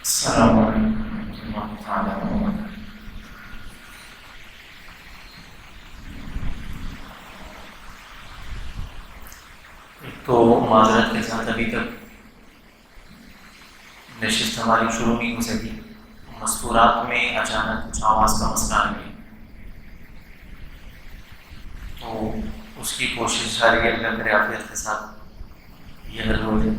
السلام علیکم ورحمۃ اللہ تعالیٰ وبرکاتہ۔ ایک تو معذرت کے ساتھ ابھی تک نشست ہماری شروع نہیں ہو سکی، مستورات میں اچانک کچھ آواز کا مسئلہ آ گیا، تو اس کی کوشش جاری ہے اللہ کرے عافیت کے ساتھ یہ حل ہو جائے۔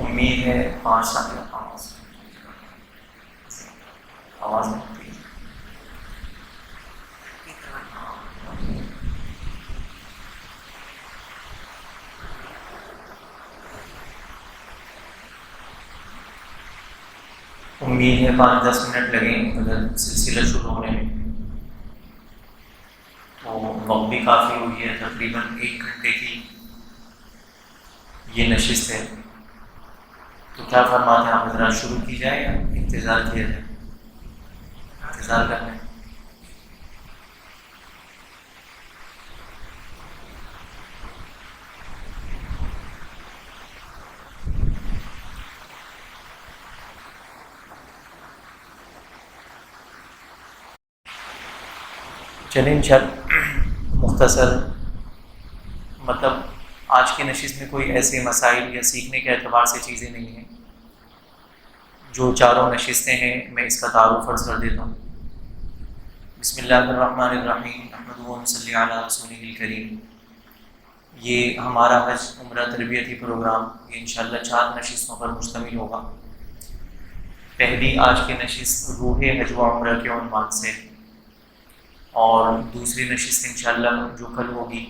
امید ہے 5 سال کا آواز نہیں ہوتی ہے۔ امید ہے 5-10 منٹ لگیں اگر سلسلہ شروع ہونے میں، تو وقت بھی کافی ہوئی ہے، تقریباً 1 گھنٹے کی یہ نشست ہے، تو کیا فرماتے ہیں آپ حضرات، شروع کی جائے یا انتظار کیا جائے؟ انتظار کریں۔ چلیں مختصر مطلب آج کی نشست میں کوئی ایسے مسائل یا سیکھنے کے اعتبار سے چیزیں نہیں ہیں، جو چاروں نشستیں ہیں میں اس کا تعارف عرض کر دیتا ہوں۔ بسم اللہ الرحمن الرحیم، نحمدہ و نصلی علی رسولہ الکریم۔ یہ ہمارا حج عمرہ تربیتی پروگرام یہ انشاءاللہ 4 نشستوں پر مشتمل ہوگا۔ پہلی آج کی نشست روح حج و عمرہ کے عنوان سے، اور دوسری نشست انشاءاللہ جو کل ہوگی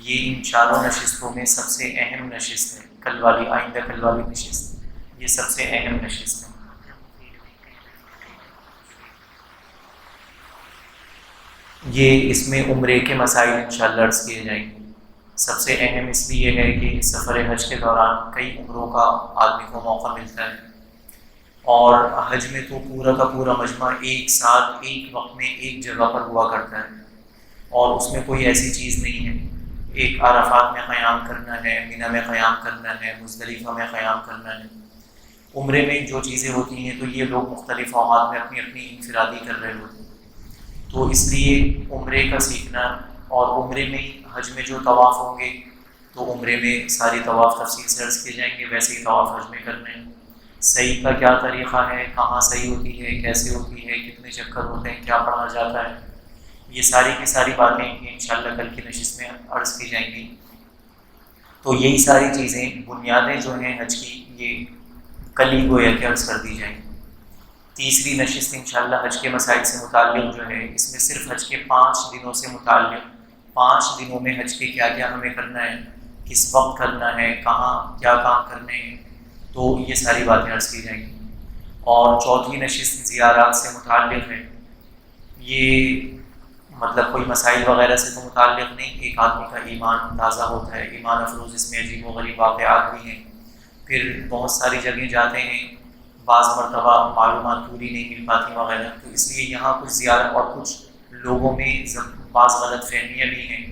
یہ ان چاروں نشستوں میں سب سے اہم نشست ہے۔ کل والی، آئندہ کل والی نشست یہ سب سے اہم نشست ہے۔ یہ اس میں عمرے کے مسائل انشاءاللہ عرض کیے جائیں گے۔ سب سے اہم اس لیے ہے کہ سفر حج کے دوران کئی عمروں کا آدمی کو موقع ملتا ہے، اور حج میں تو پورا کا پورا مجمع ایک ساتھ ایک وقت میں ایک جگہ پر ہوا کرتا ہے، اور اس میں کوئی ایسی چیز نہیں ہے ایک عرفات میں قیام کرنا ہے، منی میں قیام کرنا ہے، مزدلفہ میں قیام کرنا ہے۔ عمرے میں جو چیزیں ہوتی ہیں تو یہ لوگ مختلف اوقات میں اپنی اپنی انفرادی کر رہے ہوتے ہیں، تو اس لیے عمرے کا سیکھنا، اور عمرے میں حج میں جو طواف ہوں گے تو عمرے میں ساری طواف تفصیل سے عرض کیے جائیں گے، ویسے ہی طواف حج میں کرنے ہیں۔ صحیح کا کیا طریقہ ہے، کہاں صحیح ہوتی ہے، کیسے ہوتی ہے، کتنے چکر ہوتے ہیں، کیا پڑھا جاتا ہے، یہ ساری کی ساری باتیں انشاءاللہ کل کی نشست میں عرض کی جائیں گی۔ تو یہی ساری چیزیں بنیادیں جو ہیں حج کی یہ کل ہی گویا کہ عرض کر دی جائیں گی۔ تیسری نشست انشاءاللہ حج کے مسائل سے متعلق جو ہے، اس میں صرف حج کے 5 دنوں سے متعلق، 5 دنوں میں حج کے کیا کیا ہمیں کرنا ہے، کس وقت کرنا ہے، کہاں کیا کام کرنے ہیں، تو یہ ساری باتیں عرض کی جائیں گی۔ اور چوتھی نشست زیارات سے متعلق ہے، یہ مطلب کوئی مسائل وغیرہ سے تو متعلق نہیں، ایک آدمی کا ایمان تازہ ہوتا ہے، ایمان افروز اس میں عجیب و غریب واقعات بھی ہیں، پھر بہت ساری جگہیں جاتے ہیں، بعض مرتبہ معلومات پوری نہیں مل پاتی وغیرہ، تو اس لیے یہاں کچھ زیارت اور کچھ لوگوں میں بعض غلط فہمیاں بھی ہیں۔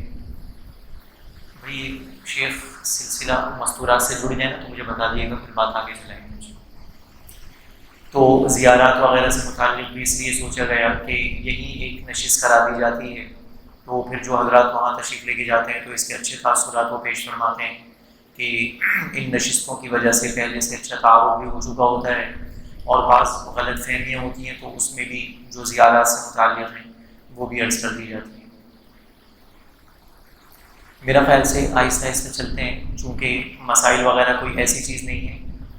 بھائی شیخ سلسلہ مستورات سے جڑ جائے نا تو مجھے بتا دیے گا، پھر بات آگے چلائیں گے۔ تو زیارات وغیرہ سے متعلق بھی اس لیے سوچا گیا کہ یہی ایک نشست کرا دی جاتی ہے، تو پھر جو حضرات وہاں تشریف لے کے جاتے ہیں تو اس کے اچھے تاثرات کو پیش فرماتے ہیں کہ ان نشستوں کی وجہ سے پہلے سے اچھا تعارف بھی ہو چکا ہوتا ہے، اور بعض غلط فہمیاں ہوتی ہیں تو اس میں بھی جو زیارات سے متعلق ہیں وہ بھی عرض کر دی جاتی ہیں۔ میرا خیال سے آہستہ آہستہ چلتے ہیں، چونکہ مسائل وغیرہ کوئی ایسی چیز نہیں ہے،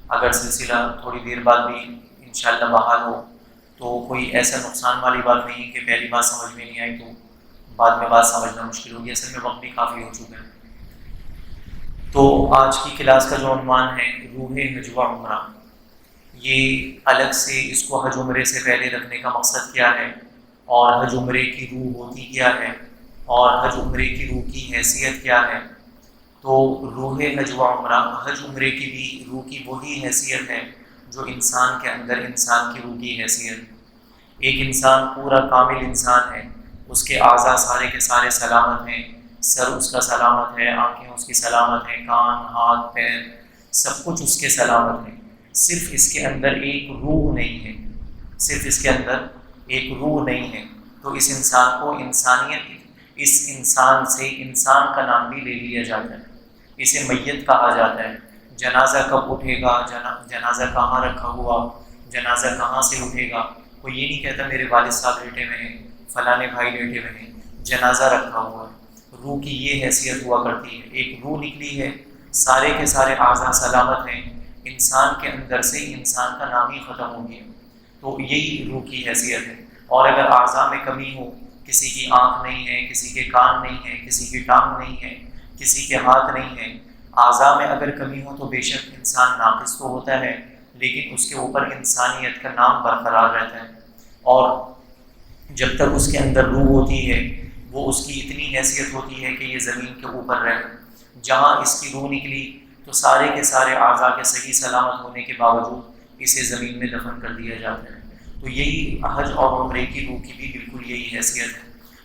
اگر سلسلہ تھوڑی دیر بعد بھی انشاءاللہ بحال ہو تو کوئی ایسا نقصان والی بات نہیں ہے کہ پہلی بات سمجھ میں نہیں آئی تو بعد میں بات سمجھنا مشکل ہوگی، اصل میں وقت بھی کافی ہو چکا ہے۔ تو آج کی کلاس کا جو عنوان ہے روح حج و عمرہ، یہ الگ سے اس کو حج عمرے سے پہلے رکھنے کا مقصد کیا ہے، اور حج عمرے کی روح ہوتی کیا ہے، اور حج عمرے کی روح کی حیثیت کیا ہے۔ تو روح حج و عمرہ، حج عمرے کی بھی روح کی وہی حیثیت ہے جو انسان کے اندر انسان کی روح کی حیثیت۔ ایک انسان پورا کامل انسان ہے، اس کے اعضاء سارے کے سارے سلامت ہیں، سر اس کا سلامت ہے، آنکھیں اس کی سلامت ہیں، کان، ہاتھ، پیر، سب کچھ اس کے سلامت ہے، صرف اس کے اندر ایک روح نہیں ہے، صرف اس کے اندر ایک روح نہیں ہے، تو اس انسان کو انسانیت، اس انسان سے انسان کا نام بھی لے لیا جاتا ہے، اسے میت کہا جاتا ہے۔ جنازہ کب اٹھے گا، جنازہ کہاں رکھا ہوا، جنازہ کہاں سے اٹھے گا، کوئی یہ نہیں کہتا میرے والد صاحب لیٹے ہوئے ہیں، فلانے بھائی لیٹے ہوئے ہیں، جنازہ رکھا ہوا ہے۔ روح کی یہ حیثیت ہوا کرتی ہے، ایک روح نکلی ہے، سارے کے سارے اعضاء سلامت ہیں، انسان کے اندر سے انسان کا نام ہی ختم ہو گیا، تو یہی روح کی حیثیت ہے۔ اور اگر اعضاء میں کمی ہو، کسی کی آنکھ نہیں ہے، کسی کے کان نہیں ہے، کسی کی ٹانگ نہیں ہے، کسی کے ہاتھ نہیں ہے، اعضاء میں اگر کمی ہو تو بے شک انسان ناقص تو ہوتا ہے، لیکن اس کے اوپر انسانیت کا نام برقرار رہتا ہے، اور جب تک اس کے اندر روح ہوتی ہے وہ اس کی اتنی حیثیت ہوتی ہے کہ یہ زمین کے اوپر رہے۔ جہاں اس کی روح نکلی تو سارے کے سارے اعضاء کے صحیح سلامت ہونے کے باوجود اسے زمین میں دفن کر دیا جاتا ہے۔ تو یہی حج اور عمرے کی روح کی بھی بالکل یہی حیثیت ہے۔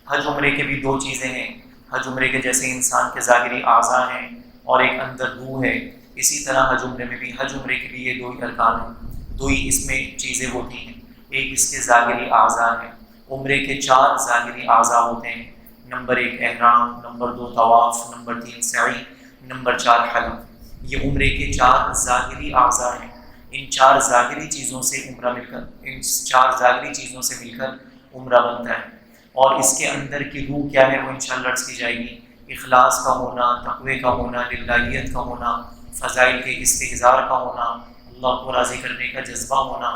حج عمرے کے بھی دو چیزیں ہیں، حج عمرے کے جیسے انسان کے ظاہری اعضاء ہیں اور ایک اندر روح ہے، اسی طرح حج عمرے میں بھی، حج عمرے کے بھی یہ دو ہی ارکان ہیں، دو ہی اس میں چیزیں ہوتی ہیں، ایک اس کے ظاہری اعضاء ہیں۔ عمرے کے 4 ظاہری اعضاء ہوتے ہیں، نمبر 1 احرام، نمبر 2 طواف، نمبر 3 سعی، نمبر 4 حلق۔ یہ عمرے کے 4 ظاہری اعضاء ہیں۔ ان 4 ظاہری چیزوں سے عمرہ مل کر، ان 4 ظاہری چیزوں سے مل کر عمرہ بنتا ہے، اور اس کے اندر کی روح کیا ہے وہ انشاءاللہ عرض کی جائے گی۔ اخلاص کا ہونا، تقوی کا ہونا، للہیت کا ہونا، فضائل کے استحضار کا ہونا، اللہ کو راضی کرنے کا جذبہ ہونا،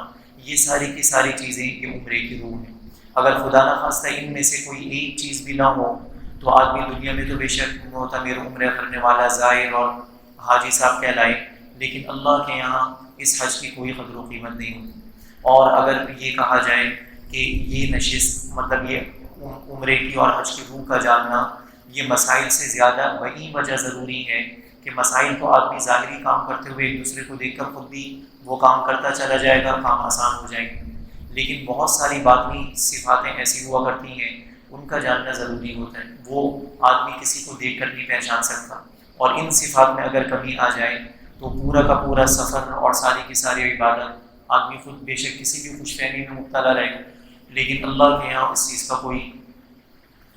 یہ ساری کی ساری چیزیں یہ عمرے کی روح ہیں۔ اگر خدا نخواستہ ان میں سے کوئی ایک چیز بھی نہ ہو تو آدمی دنیا میں تو بے شک معتمر، عمرہ کرنے والا، زائر اور حاجی صاحب کہلائے، لیکن اللہ کے یہاں اس حج کی کوئی قدر و قیمت نہیں ہوتی۔ اور اگر یہ کہا جائے کہ یہ نشست، مطلب یہ عمرے کی اور حج کی روح کا جاننا یہ مسائل سے زیادہ وہی وجہ ضروری ہے کہ مسائل کو آدمی ظاہری کام کرتے ہوئے ایک دوسرے کو دیکھ کر خود بھی وہ کام کرتا چلا جائے گا، کام آسان ہو جائے گا، لیکن بہت ساری باطنی صفاتیں ایسی ہوا کرتی ہیں ان کا جاننا ضروری ہوتا ہے، وہ آدمی کسی کو دیکھ کر نہیں پہچان سکتا، اور ان صفات میں اگر کمی آ جائے تو پورا کا پورا سفر اور ساری کی ساری عبادت آدمی خود بے شک کسی بھی خوش فہمی میں مبتلا رہے گا، لیکن اللہ کے یہاں اس چیز کا کوئی،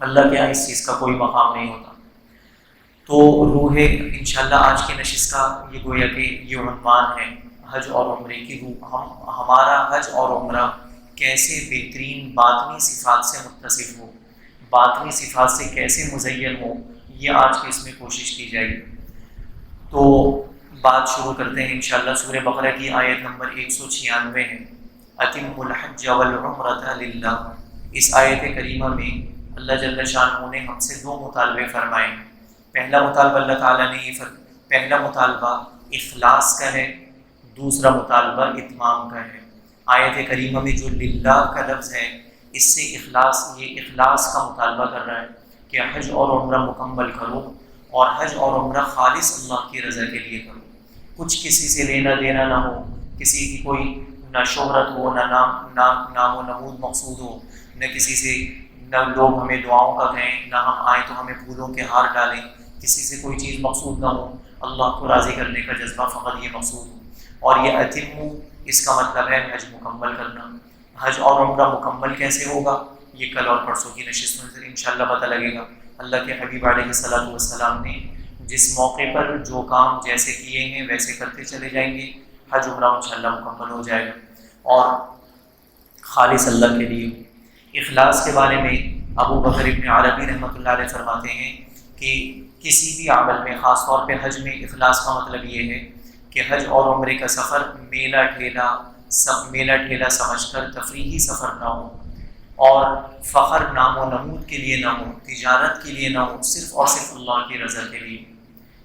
اللہ کے یہاں اس چیز کا کوئی مقام نہیں ہوتا۔ تو روح انشاءاللہ آج کی نشست کا یہ گویا کہ یہ عنوان ہے، حج اور عمرے کی روح۔ ہمارا حج اور عمرہ کیسے بہترین باطنی صفات سے متصف ہو، باطنی صفات سے کیسے مزین ہو، یہ آج کی اس میں کوشش کی جائے گی۔ تو بات شروع کرتے ہیں انشاءاللہ۔ سورہ بقرہ کی آیت نمبر 196 ہے، اتم الحج والعمرۃ للہ۔ اس آیت کریمہ میں اللہ جل شانہ نے ہم سے 2 مطالبے فرمائے ہیں۔ پہلا مطالبہ اللہ تعالیٰ نے پہلا مطالبہ اخلاص کا ہے، دوسرا مطالبہ اتمام کا ہے۔ آیت کریمہ میں جو للہ کا لفظ ہے، اس سے اخلاص، یہ اخلاص کا مطالبہ کر رہا ہے کہ حج اور عمرہ مکمل کرو، اور حج اور عمرہ خالص اللہ کی رضا کے لیے کرو، کچھ کسی سے لینا دینا نہ ہو، کسی کی کوئی نہ شہرت ہو، نہ نام و نمود مقصود ہو، نہ کسی سے، نہ لوگ ہمیں دعاؤں کا کہیں، نہ ہم آئیں تو ہمیں پھولوں کے ہار ڈالیں، کسی سے کوئی چیز مقصود نہ ہو، اللہ کو راضی کرنے کا جذبہ فقط یہ مقصود ہو۔ اور یہ اتم، اس کا مطلب ہے حج مکمل کرنا۔ حج اور عمرہ مکمل کیسے ہوگا یہ کل اور پرسوں کی نشستوں سے انشاءاللہ پتہ لگے گا۔ اللہ کے حبیب علیہ الصلوۃ والسلام نے جس موقع پر جو کام جیسے کیے ہیں ویسے کرتے چلے جائیں گے، حج عمرہ انشاءاللہ مکمل ہو جائے گا اور خالص اللہ کے لیے۔ اخلاص کے بارے میں ابو بکر ابن عربی رحمۃ اللہ علیہ فرماتے ہیں کہ کسی بھی عمل میں، خاص طور پہ حج میں، اخلاص کا مطلب یہ ہے کہ حج اور عمرے کا سفر میلہ ٹھیلا سمجھ کر تفریحی سفر نہ ہو، اور فخر نام و نمود کے لیے نہ ہو، تجارت کے لیے نہ ہو، صرف اور صرف اللہ کی رضا کے لیے۔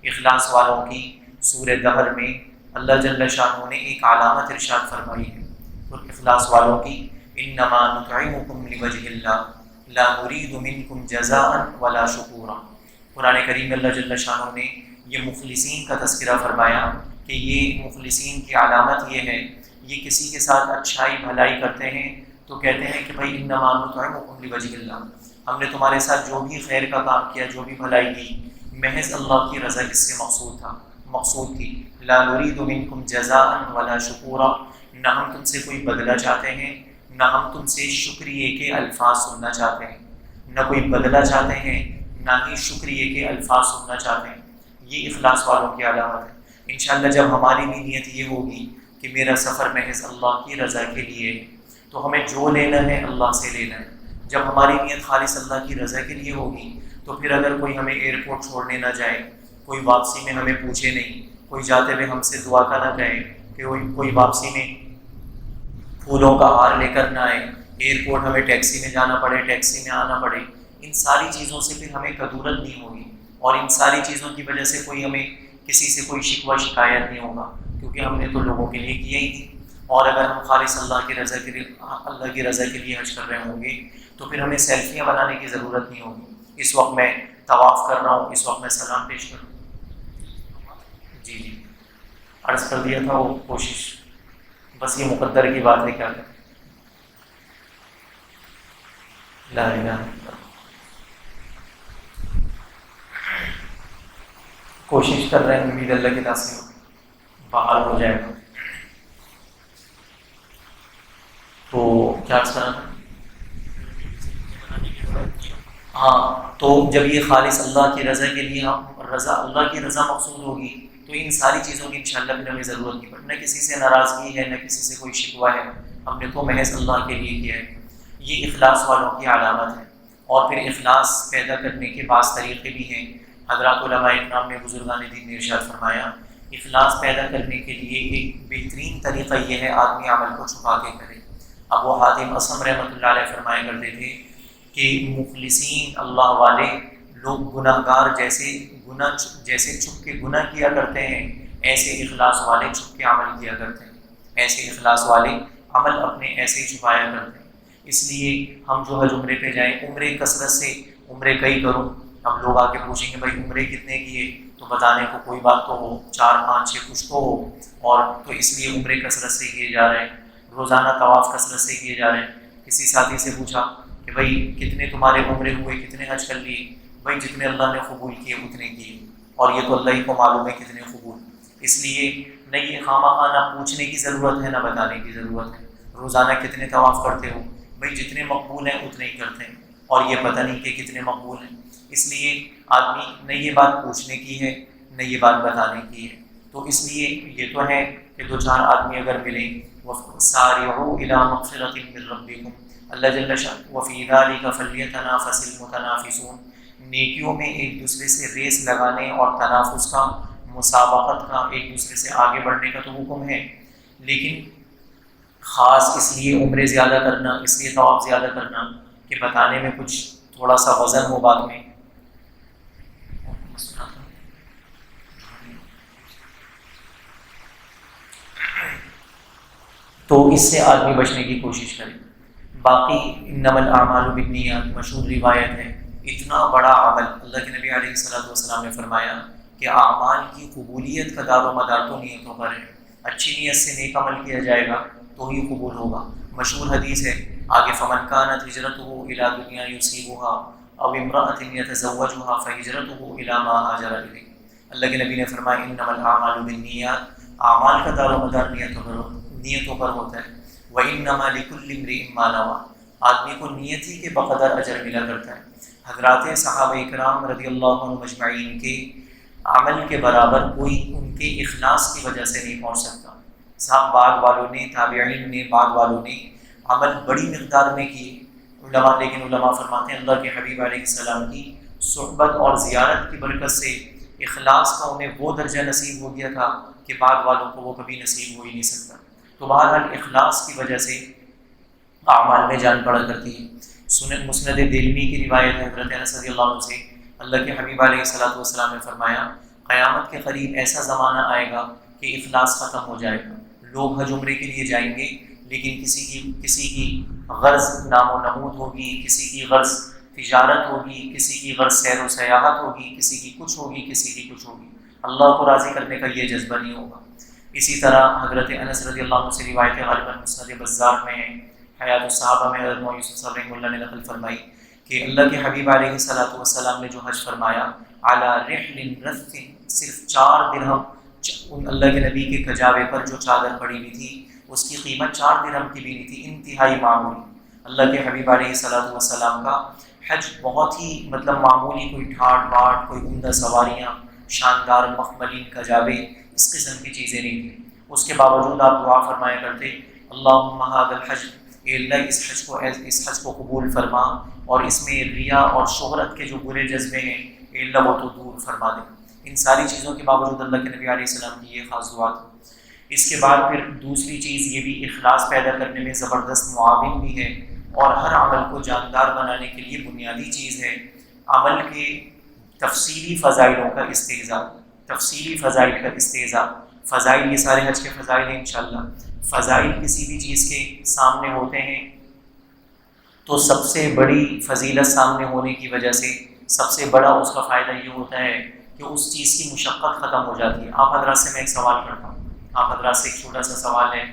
اخلاص والوں کی سورہ دہر میں اللہ جل شانہ نے ایک علامت ارشاد فرمائی ہے، اور اخلاص والوں کی انما نطعمکم لوجہ اللہ لا نرید منکم جزاء ولا شکورا۔ قرآن کریم میں اللہ جل شانہ نے یہ مخلصین کا تذکرہ فرمایا کہ یہ مخلصین کی علامت یہ ہے، یہ کسی کے ساتھ اچھائی بھلائی کرتے ہیں تو کہتے ہیں کہ بھائی انما نطعمکم لوجہ اللہ، ہم نے تمہارے ساتھ جو بھی خیر کا کام کیا، جو بھی بھلائی کی، محض اللہ کی رضا اس سے مقصود تھی۔ لا نرید منکم جزاء ولا شکورا، نہ ہم تم سے کوئی بدلہ چاہتے ہیں، نہ ہم تم سے شکریہ کے الفاظ سننا چاہتے ہیں، نہ کوئی بدلہ چاہتے ہیں، نہ ہی شکریہ کے الفاظ سننا چاہتے ہیں۔ یہ اخلاص والوں کی علامت ہے۔ انشاءاللہ جب ہماری بھی نیت یہ ہوگی کہ میرا سفر محض اللہ کی رضا کے لیے ہے، تو ہمیں جو لینا ہے اللہ سے لینا ہے۔ جب ہماری نیت خالص اللہ کی رضا کے لیے ہوگی تو پھر اگر کوئی ہمیں ایئرپورٹ چھوڑنے نہ جائے، کوئی واپسی میں ہمیں پوچھے نہیں، کوئی جاتے ہوئے ہم سے دعا کا نہ کہے، کہ کوئی واپسی میں پھولوں کا ہار لے کر نہ آئے، ایئرپورٹ ہمیں ٹیکسی میں جانا پڑے، ٹیکسی میں آنا پڑے، ان ساری چیزوں سے پھر ہمیں کدورت نہیں ہوگی، اور ان ساری چیزوں کی وجہ سے کوئی ہمیں کسی سے کوئی شکوہ شکایت نہیں ہوگا، کیونکہ ہم نے تو لوگوں کے لیے کیا ہی نہیں۔ اور اگر ہم خالص اللہ کی رضا کے لیے حج کر رہے ہوں گے تو پھر ہمیں سیلفیاں بنانے کی ضرورت نہیں ہوگی۔ اس وقت میں طواف کر رہا ہوں، اس وقت میں سلام پیش کروں۔ جی عرض کر دیا تھا، وہ کوشش بس یہ مقدر کی بات ہے، کیا کریں۔ لا الہ الا اللہ، کوشش کر رہے ہیں، امید اللہ کے ناصر بحال ہو جائے گا۔ تو کیا کرنا؟ ہاں، تو جب یہ خالص اللہ کی رضا کے لیے اللہ کی رضا مقصود ہوگی تو ان ساری چیزوں کی انشاءاللہ پھر ہمیں ضرورت نہیں پڑی، نہ کسی سے ناراضگی ہے، نہ کسی سے کوئی شکوہ ہے، ہم نے تو محض اللہ کے لیے کیا ہے۔ یہ اخلاص والوں کی علامت ہے۔ اور پھر اخلاص پیدا کرنے کے بعض طریقے بھی ہیں۔ حضرات علماء اکرام نے، بزرگان دین نے ارشاد فرمایا، اخلاص پیدا کرنے کے لیے ایک بہترین طریقہ یہ ہے آدمی عمل کو چھپا کے کرے۔ ابو حاتم اصم رحمۃ اللہ علیہ فرمایا کرتے تھے کہ مخلصین اللہ والے لوگ گناہ گار جیسے چھپ کے گناہ کیا کرتے ہیں، ایسے اخلاص والے چھپ کے عمل کیا کرتے ہیں، ایسے اخلاص والے عمل اپنے ایسے ہی چھپایا کرتے ہیں۔ اس لیے ہم جو حج عمرے پہ جائیں، عمرے کثرت سے عمرے کئی کروں، اب لوگ آ کے پوچھیں گے بھائی عمرے کتنے کیے، تو بتانے کو کوئی بات تو ہو، 4 5 6 کچھ تو ہو، اور تو اس لیے عمرے کثرت سے کیے جا رہے ہیں، روزانہ طواف کثرت سے کیے جا رہے ہیں۔ کسی ساتھی سے پوچھا کہ بھائی کتنے تمہارے عمرے ہوئے، کتنے حج کر لیے؟ بھائی جتنے اللہ نے قبول کیے اتنے کیے، اور یہ تو اللہ ہی کو معلوم ہے کتنے قبول۔ اس لیے نہ یہ خواہ نہ پوچھنے کی ضرورت ہے، نہ بتانے کی ضرورت ہے۔ روزانہ کتنے طواف کرتے ہو؟ بھائی جتنے مقبول ہیں اتنے ہی کرتے ہیں، اور یہ پتہ نہیں کہ کتنے مقبول ہیں۔ اس لیے آدمی نہ یہ بات پوچھنے کی ہے، نہ یہ بات بتانے کی ہے۔ تو اس لیے یہ تو ہے کہ 2 4 آدمی اگر ملیں، وَسَارِعُوا إِلَىٰ مَغْفِرَةٍ مِّن رَّبِّكُمْ، اللہ جل شأنہ وَفِي ذَلِكَ فَلْيَتَنَافَسِ الْمُتَنَافِسُونَ، نیکیوں میں ایک دوسرے سے ریس لگانے اور تنافس کا، مسابقت کا، ایک دوسرے سے آگے بڑھنے کا تو حکم ہے، لیکن خاص اس لیے عمرے زیادہ کرنا، اس لیے طواف زیادہ کرنا کہ بتانے میں کچھ تھوڑا سا وزن ہو بعد میں۔ تو اس سے آدمی بچنے کی کوشش کرے۔ باقی انما الاعمال بالنیات مشہور روایت ہے، اتنا بڑا عمل، اللہ کے نبی علیہ السلام نے فرمایا کہ اعمال کی قبولیت کا دار و مدار تو نیتوں پر ہے۔ اچھی نیت سے نیک عمل کیا جائے گا تو ہی قبول ہوگا۔ مشہور حدیث ہے آگے، فمن كانت هجرته الى دنیا يصيبها او امرأة يتزوجها فهجرته الى ما هاجر اليه۔ اللہ کے نبی نے فرمایا انما الاعمال بالنیات، اعمال کا دار و مدار نیتوں پر ہوتا ہے۔ وانما لكل امرئ ما نوى، آدمی کو نیت ہی کے بقدر اجر ملا کرتا ہے۔ حضرات صحابہ کرام رضی اللہ عنہم مجمعین کے عمل کے برابر کوئی ان کے اخلاص کی وجہ سے نہیں پہنچ سکتا۔ صاحب بعد والوں نے، تابعین نے، بعد والوں نے عمل بڑی مقدار میں کیے علماء، لیکن علماء فرماتے ہیں اللہ کے حبیب علیہ السلام کی صحبت اور زیارت کی برکت سے اخلاص کا انہیں وہ درجہ نصیب ہو گیا تھا کہ بعد والوں کو وہ کبھی نصیب ہو ہی نہیں سکتا۔ تو بہرحال اخلاص کی وجہ سے اعمال میں جان پڑا کرتی ہے۔ مسند دلمی کی روایت ہے حضرت انس رضی اللہ عنہ سے، اللہ کے حبیب علیہ السلام نے فرمایا قیامت کے قریب ایسا زمانہ آئے گا کہ اخلاص ختم ہو جائے گا۔ لوگ حج عمرے کے لیے جائیں گے، لیکن کسی کی غرض نام و نمود ہوگی، کسی کی غرض تجارت ہوگی، کسی کی غرض سیر و سیاحت ہوگی، کسی کی کچھ ہوگی، کسی کی کچھ ہوگی، اللہ کو راضی کرنے کا یہ جذبہ نہیں ہوگا۔ اسی طرح حضرت انس رضی اللہ عنہ سے روایت غالباً مسند بزار میں ہے، حیات الصحابہ میں حضرت یوسف صاحب رحمہ اللہ نے نقل فرمائی کہ اللہ کے حبیب علیہ الصلوۃ والسلام نے جو حج فرمایا علی رحل رث، صرف 4 درہم، ان اللہ کے نبی کے کجاوے پر جو چادر پڑی ہوئی تھی اس کی قیمت 4 درہم کی بھی نہیں تھی، انتہائی معمولی۔ اللہ کے حبیب علیہ الصلوۃ والسلام کا حج بہت ہی معمولی، کوئی ٹھاٹ باٹ، کوئی عمدہ سواریاں، شاندار مخملین کجاوے، اس قسم کی چیزیں نہیں تھیں۔ اس کے باوجود آپ دعا فرمایا کرتے اللہم ھذا الحج، اے اللہ اس حج کو قبول فرما، اور اس میں ریا اور شہرت کے جو برے جذبے ہیں اے اللہ وہ تو دور فرما دے۔ ان ساری چیزوں کے باوجود اللہ کے نبی علیہ السلام کی یہ خاص دعا تھی۔ اس کے بعد پھر دوسری چیز یہ بھی اخلاص پیدا کرنے میں زبردست معاون بھی ہے، اور ہر عمل کو جاندار بنانے کے لیے بنیادی چیز ہے عمل کے تفصیلی فضائلوں کا استحضاء، تفصیلی فضائل کا استحضاء۔ فضائل یہ سارے حج کے فضائل ہیں انشاءاللہ۔ فضائل کسی بھی چیز کے سامنے ہوتے ہیں تو سب سے بڑی فضیلت سامنے ہونے کی وجہ سے سب سے بڑا اس کا فائدہ یہ ہوتا ہے کہ اس چیز کی مشقت ختم ہو جاتی ہے۔ آپ حضرات سے میں ایک سوال کرتا ہوں، آپ حضرات سے ایک چھوٹا سا سوال ہے۔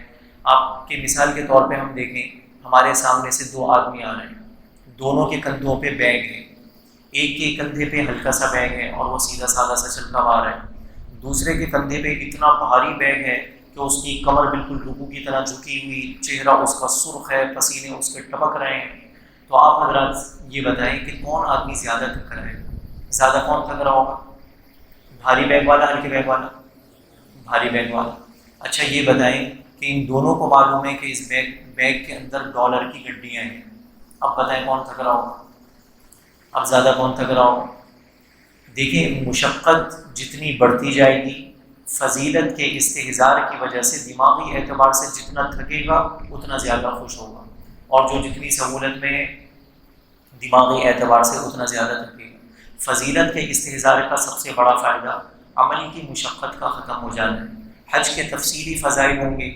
آپ کے مثال کے طور پہ ہم دیکھیں، ہمارے سامنے سے 2 آدمی آ رہے ہیں، دونوں کے کندھوں پہ بیگ ہے، ایک کے کندھے پہ ہلکا سا بیگ ہے اور وہ سیدھا سادہ سا چلتا ہوا آ رہا ہے، دوسرے کے کندھے پہ اتنا بھاری بیگ ہے کہ اس کی کمر بالکل رکوع کی طرح جھکی ہوئی، چہرہ اس کا سرخ ہے، پسینے اس کے ٹپک رہے ہیں۔ تو آپ حضرات یہ بتائیں کہ کون آدمی زیادہ تھک رہا ہے؟ زیادہ کون تھک رہا ہوگا؟ بھاری بیگ والا، ہلکے بیگ والا؟ بھاری بیگ والا۔ اچھا یہ بتائیں کہ ان دونوں کو معلوم ہے کہ اس بیگ کے اندر ڈالر کی گڈیاں ہیں، اب بتائیں کون تھک رہا ہوگا؟ اب زیادہ کون تھک رہا ہوگا؟ دیکھیں مشقت جتنی بڑھتی جائے گی، فضیلت کے استحضار کی وجہ سے دماغی اعتبار سے جتنا تھکے گا اتنا زیادہ خوش ہوگا، اور جو جتنی سہولت میں ہے دماغی اعتبار سے اتنا زیادہ تھکے گا۔ فضیلت کے استحضار کا سب سے بڑا فائدہ عمل کی مشقت کا ختم ہو جانا ہے۔ حج کے تفصیلی فضائل ہوں گے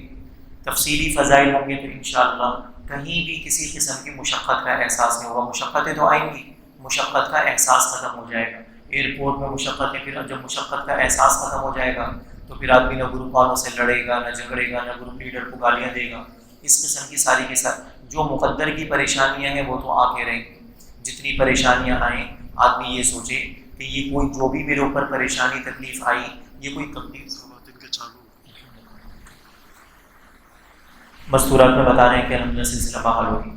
تو انشاءاللہ کہیں بھی کسی قسم کی مشقت کا احساس نہیں ہوگا۔ مشقتیں تو آئیں گی، مشقت کا احساس ختم ہو جائے گا۔ ایئرپورٹ میں مشقتیں، پھر جب مشقت کا احساس ختم ہو جائے گا تو پھر آدمی نہ گروپ والوں سے لڑے گا، نہ جھگڑے گا، نہ گروپ لیڈر کو گالیاں دے گا۔ اس قسم کی ساری کے ساتھ جو مقدر کی پریشانیاں ہیں وہ تو آ کے رہیں گی۔ جتنی پریشانیاں آئیں آدمی یہ سوچے کہ یہ کوئی جو بھی میرے اوپر پریشانی تکلیف آئی یہ کوئی تکلیف مستورات میں بتا رہے ہیں کہ الحمدللہ سلسلہ بحال ہوگی۔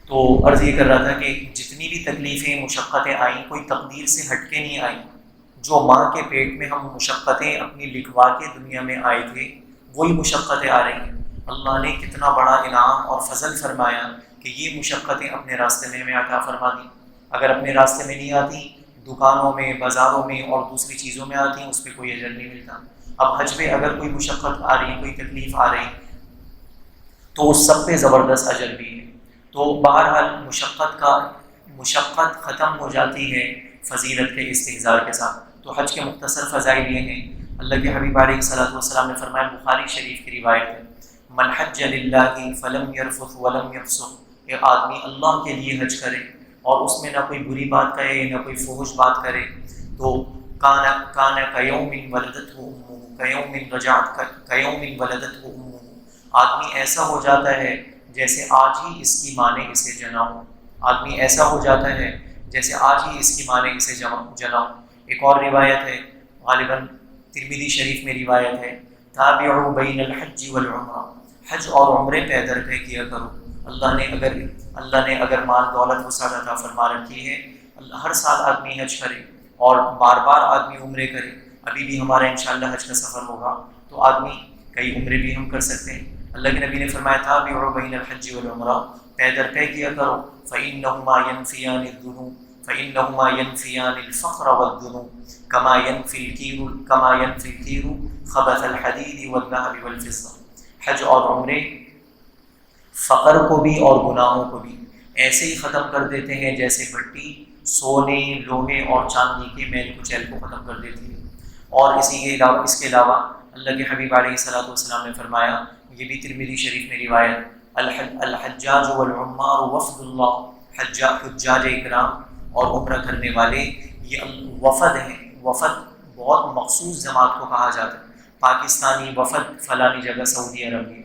تو عرض یہ کر رہا تھا کہ جتنی بھی تکلیفیں مشقتیں آئیں کوئی تقدیر سے ہٹ کے نہیں آئیں۔ جو ماں کے پیٹ میں ہم مشقتیں اپنی لکھوا کے دنیا میں آئے تھے وہی مشقتیں آ رہی ہیں۔ اللہ نے کتنا بڑا انعام اور فضل فرمایا کہ یہ مشقتیں اپنے راستے میں ہمیں عطا فرما دیں۔ اگر اپنے راستے میں نہیں آتی، دکانوں میں، بازاروں میں اور دوسری چیزوں میں آتی ہیں، اس پہ کوئی اجر نہیں ملتا۔ اب حج پہ اگر کوئی مشقت آ رہی ہے، کوئی تکلیف آ رہی تو اس سب پہ زبردست اجر بھی ہے۔ تو بہرحال مشقت ختم ہو جاتی ہے فضیلت کے استحضار کے ساتھ۔ تو حج کے مختصر فضائل یہ ہیں۔ اللہ کے حبیب علیہ الصلوۃ والسلام نے فرمایا، بخاری شریف کی روایت ہے، من حج للہ فلم یرفث ولم یفسق، ایک آدمی اللہ کے لیے حج کرے اور اس میں نہ کوئی بری بات کہے نہ کوئی فحش بات کرے، تو کان کیوم ولدتہ امہ کیوم رجعت کیوم ولدتہ امہ، آدمی ایسا ہو جاتا ہے جیسے آج ہی اس کی ماں نے اسے جنا ہو، آدمی ایسا ہو جاتا ہے جیسے آج ہی اس کی ماں نے اسے جنا ہو۔ ایک اور روایت ہے، غالباً ترمذی شریف میں روایت ہے، تابعوا بین الحج والعمرہ، حج اور عمرے پہ درپے کیا کرو۔ اللہ نے اگر مال دولت وسعت عطا فرما رکھی ہے، ہر سال آدمی حج کرے اور بار بار آدمی عمرے کرے۔ ابھی بھی ہمارا انشاءاللہ حج کا سفر ہوگا تو آدمی کئی عمرے بھی ہم کر سکتے ہیں۔ اللہ کے نبی نے فرمایا تھا تابعوا بین الحج والعمرہ، پے در پے کیا کرو، فإنہما ينفیان الذنوب فإنہما ينفیان الفقر والذنوب كما ينفی الکیر خبث الحدید والذهب والفضہ۔ حج اور عمرے فقر کو بھی اور گناہوں کو بھی ایسے ہی ختم کر دیتے ہیں جیسے مٹی سونے، لوہے اور چاندی کے میل کچیل کو ختم کر دیتی ہے۔ اور اس کے علاوہ اللہ کے حبیب علیہ الصلوۃ والسلام نے فرمایا، یہ بھی ترمذی شریف میں روایت، الحجاج والعمار وفد اللہ، حجاج اکرام اور عمرہ کرنے والے یہ وفد ہیں۔ وفد بہت مخصوص جماعت کو کہا جاتا ہے۔ پاکستانی وفد فلانی جگہ سعودی عرب میں،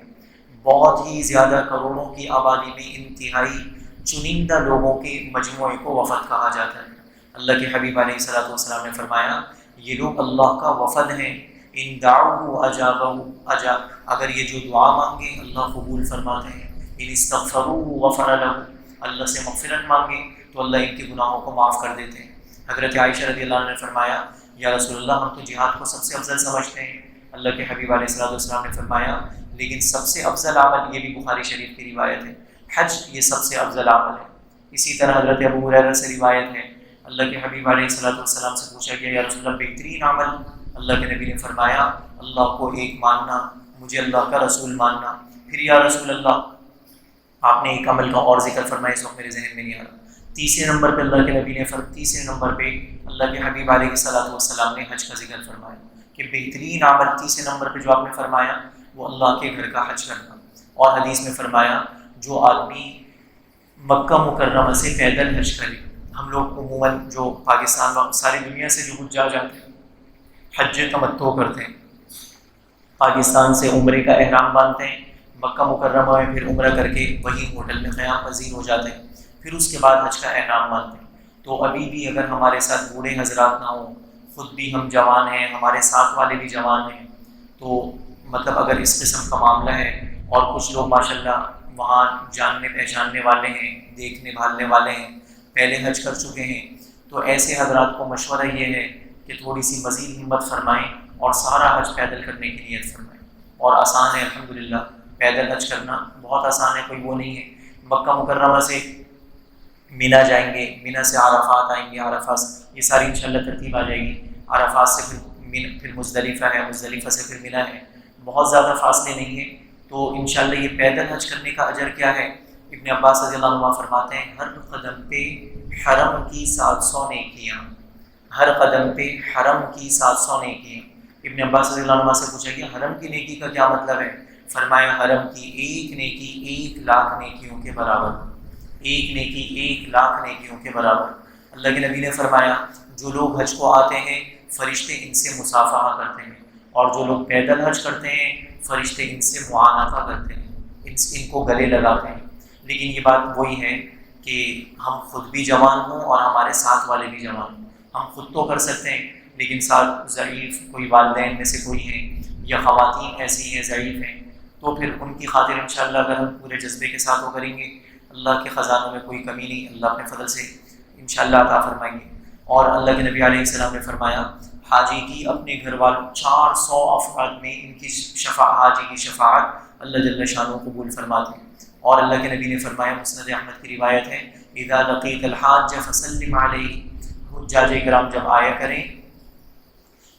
بہت ہی زیادہ کروڑوں کی آبادی میں انتہائی چنندہ لوگوں کے مجموعے کو وفد کہا جاتا ہے۔ اللہ کے حبیب علیہ الصلوۃ والسلام نے فرمایا یہ لوگ اللہ کا وفد ہیں، ان دعوہ اجابہ اگر یہ جو دعا مانگے اللہ قبول فرماتے ہیں، ان استغفروا غفر لهم اللہ سے مغفرت مانگے تو اللہ ان کے گناہوں کو معاف کر دیتے ہیں۔ حضرت عائشہ رضی اللہ عنہ نے فرمایا یا رسول اللہ ہم تو جہاد کو سب سے افضل سمجھتے ہیں۔ اللہ کے حبیب علیہ الصلوۃ والسلام نے فرمایا لیکن سب سے افضل عمل، یہ بھی بخاری شریف کی روایت ہے، حج یہ سب سے افضل عمل ہے۔ اسی طرح حضرت ابو ہریرہ سے روایت ہے اللہ کے حبیب علیہ الصلوۃ والسلام سے پوچھا گیا یا رسول اللہ بہترین عمل؟ اللہ کے نبی نے فرمایا اللہ کو ایک ماننا، مجھے اللہ کا رسول ماننا۔ پھر یا رسول اللہ آپ نے ایک عمل کا اور ذکر فرمایا، اس وقت میرے ذہن میں نہیں آ رہا۔ تیسرے نمبر پہ اللہ کے نبی نے تیسرے نمبر پہ اللہ کے حبیب علیہ الصلوۃ والسلام نے حج کا ذکر فرمایا کہ بہترین عمل تیسرے نمبر پہ جو آپ نے فرمایا وہ اللہ کے گھر کا حج کرنا۔ اور حدیث میں فرمایا جو آدمی مکہ مکرمہ سے پیدل حج کرے، ہم لوگ عموماً جو پاکستان ساری دنیا سے جو حجاج جاتے ہیں حج تمتع کرتے ہیں، پاکستان سے عمرے کا احرام باندھتے ہیں، مکہ مکرمہ میں پھر عمرہ کر کے وہی ہوٹل میں قیام پذیر ہو جاتے ہیں، پھر اس کے بعد حج کا احرام باندھتے ہیں۔ تو ابھی بھی اگر ہمارے ساتھ بوڑھے حضرات نہ ہوں، خود بھی ہم جوان ہیں، ہمارے ساتھ والے بھی جوان ہیں، تو مطلب اگر اس قسم کا معاملہ ہے اور کچھ لوگ ماشاءاللہ وہاں جاننے پہچاننے والے ہیں، دیکھنے بھالنے والے ہیں، پہلے حج کر چکے ہیں، تو ایسے حضرات کو مشورہ یہ ہے کہ تھوڑی سی مزید ہمت فرمائیں اور سارا حج پیدل کرنے کی نیت فرمائیں۔ اور آسان ہے الحمدللہ، پیدل حج کرنا بہت آسان ہے، کوئی وہ نہیں ہے۔ مکہ مکرمہ سے مینا جائیں گے، مینا سے عرفات آئیں گے، عرفات یہ ساری انشاءاللہ ترتیب آ جائے گی، عرفات سے پھر مزدلفہ ہے، مزدلفہ سے پھر مینا ہے، بہت زیادہ فاصلے نہیں ہیں۔ تو انشاءاللہ یہ پیدل حج کرنے کا اجر کیا ہے؟ ابن عباس رضی اللہ عنہ فرماتے ہیں ہر قدم پہ حرم کی 700 نیکیاں، ہر قدم پہ حرم کی 700 نیکیاں۔ ابن عباس رضی اللہ عنہ سے پوچھا کہ حرم کی نیکی کا کیا مطلب ہے؟ فرمایا حرم کی ایک نیکی 1,00,000 نیکیوں کے برابر، ایک نیکی 1,00,000 نیکیوں کے برابر۔ اللہ کے نبی نے فرمایا جو لوگ حج کو آتے ہیں فرشتے ان سے مصافحہ کرتے ہیں، اور جو لوگ پیدل حج کرتے ہیں فرشتے ان سے معانقہ کرتے ہیں، ان کو گلے لگاتے ہیں۔ لیکن یہ بات وہی ہے کہ ہم خود بھی جوان ہوں اور ہمارے ساتھ والے بھی جوان ہوں۔ ہم خود تو کر سکتے ہیں لیکن ساتھ ضعیف کوئی والدین میں سے کوئی ہیں یا خواتین ایسی ہیں ضعیف ہیں، تو پھر ان کی خاطر انشاءاللہ اگر ہم پورے جذبے کے ساتھ وہ کریں گے اللہ کے خزانوں میں کوئی کمی نہیں، اللہ اپنے فضل سے انشاءاللہ عطا فرمائیں گے۔ اور اللہ کے نبی علیہ السلام نے فرمایا حاجی کی اپنے گھر والوں 400 افراد میں ان کی حاجی کی شفاعت اللہ جل شانہ قبول فرماتے ہیں۔ اور اللہ کے نبی نے فرمایا مسند احمد کی روایت ہے اذا لقیت الحاج فسلم علیہ، حجاج کرام جب آیا کریں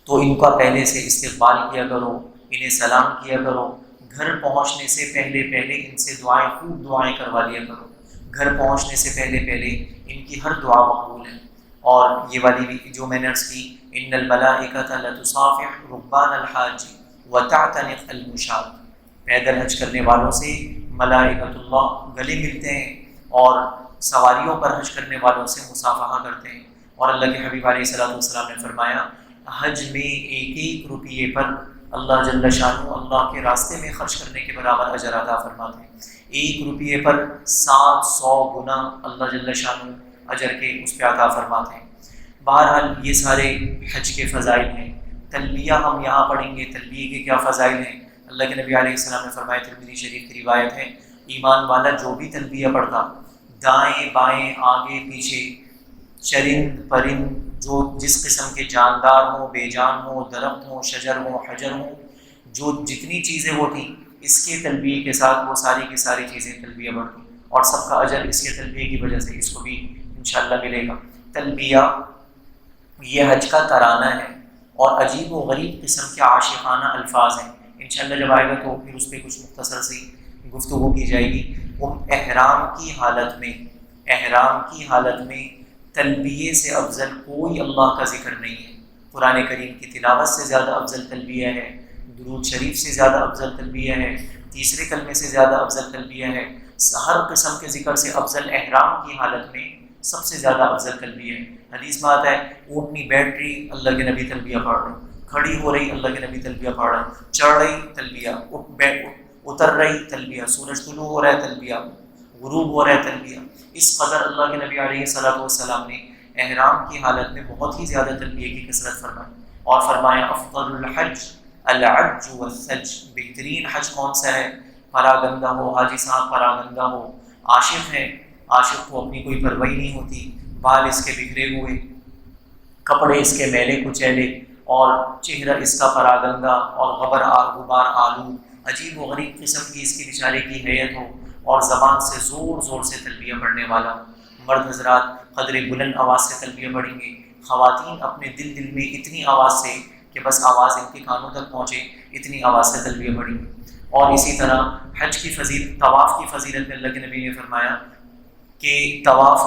تو ان کا پہلے سے استقبال کیا کرو، انہیں سلام کیا کرو، گھر پہنچنے سے پہلے ان سے دعائیں خوب دعائیں کروا لیا کرو، گھر پہنچنے سے پہلے ان کی ہر دعا مقبول ہے۔ اور یہ والی بھی جو میں نے عرض کی ان الملائکۃ لتصافح رکبان الحاج وتعتنق المشاة، پیدل حج کرنے والوں سے ملائکۃ اللہ گلے ملتے ہیں اور سواریوں پر حج کرنے والوں سے مصافحہ کرتے ہیں۔ اور اللہ کے حبیب علیہ الصلوۃ والسلام نے فرمایا حج میں ایک روپیے پر اللہ جل شانہ اللہ کے راستے میں خرچ کرنے کے برابر اجر عطا فرماتے ہیں، 1 روپیے پر 700 گنا اللہ جل شانہ اجر کے اس پہ عطا فرماتے ہیں۔ بہرحال یہ سارے حج کے فضائل ہیں۔ تلبیہ ہم یہاں پڑھیں گے، تلبیہ کے کیا فضائل ہیں؟ اللہ کے نبی علیہ السلام نے فرمایا، ترمذی شریف کی روایت ہے، ایمان والا جو بھی تلبیہ پڑھتا، دائیں بائیں آگے پیچھے، چرند پرند، جو جس قسم کے جاندار ہوں، بے جان ہوں، درخت ہوں، شجر ہوں، حجر ہوں، جو جتنی چیزیں وہ تھیں اس کے تلبیہ کے ساتھ وہ ساری کی ساری چیزیں تلبیہ بڑھتی، اور سب کا اجر اس کے تلبیہ کی وجہ سے اس کو بھی انشاءاللہ ملے گا۔ تلبیہ یہ حج کا ترانہ ہے اور عجیب و غریب قسم کے عاشقانہ الفاظ ہیں، انشاءاللہ جب آئے گا تو پھر اس پہ کچھ مختصر سی گفتگو کی جائے گی۔ احرام کی حالت میں تلبیہ سے افضل کوئی اللہ کا ذکر نہیں ہے۔ قرآن کریم کی تلاوت سے زیادہ افضل تلبیہ ہے، درود شریف سے زیادہ افضل تلبیہ ہے، تیسرے کلمے سے زیادہ افضل تلبیہ ہے، ہر قسم کے ذکر سے افضل احرام کی حالت میں سب سے زیادہ افضل تلبیہ ہے۔ حدیث میں آتا ہے اونٹنی بیٹھ رہی اللہ کے نبی تلبیہ پڑھ رہے، کھڑی ہو رہی اللہ کے نبی تلبیہ پڑھ رہے، چڑھ رہی تلبیہ، اتر رہی تلبیہ، سورج طلوع ہو رہا ہے تلبیہ، غروب ہو رہا ہے تلبیہ، اس قدر اللہ کے نبی علیہ الصلوۃ والسلام نے احرام کی حالت میں بہت ہی زیادہ تلبیہ کی کثرت فرمائی، اور فرمایا افضل الحج العج والثج، بہترین حج کون سا ہے؟ پراگندہ ہو، حاجی صاحب پراگندہ ہو، عاشق ہے، عاشق کو اپنی کوئی پرواہ نہیں ہوتی، بال اس کے بکھرے ہوئے، کپڑے اس کے میلے کچیلے، اور چہرہ اس کا پراگندہ اور غبار آلود، عجیب و غریب قسم کی اس کی بیچارے کی حیت ہو، اور زبان سے زور زور سے تلبیہ پڑھنے والا۔ مرد حضرات قدر بلند آواز سے تلبیہ پڑھیں گے، خواتین اپنے دل میں اتنی آواز سے کہ بس آواز ان کے کانوں تک پہنچے، اتنی آواز سے تلبیہ پڑھیں گے۔ اور اسی طرح حج کی فضیلت، طواف کی فضیلت میں اللہ کے نبی نے فرمایا کہ طواف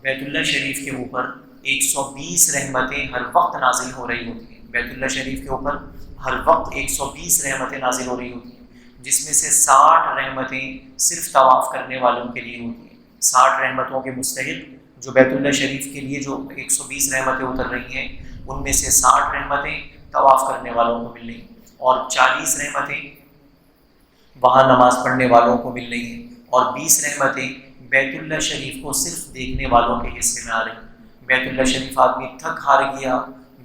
بیت اللہ شریف کے اوپر 120 رحمتیں ہر وقت نازل ہو رہی ہوتی ہیں، بیت اللہ شریف کے اوپر ہر وقت 120 رحمتیں نازل ہو رہی ہوتی ہیں، جس میں سے 60 رحمتیں صرف طواف کرنے والوں کے لیے ہوتی ہیں۔ 60 رحمتوں کے مستحق جو بیت اللہ شریف کے لیے جو 120 رحمتیں اتر رہی ہیں، ان میں سے 60 رحمتیں طواف کرنے والوں کو مل رہی ہیں، اور 40 رحمتیں وہاں نماز پڑھنے والوں کو مل رہی ہیں، اور 20 رحمتیں بیت اللہ شریف کو صرف دیکھنے والوں کے حصے میں آ رہی ہیں۔ بیت اللہ شریف آدمی تھک ہار گیا،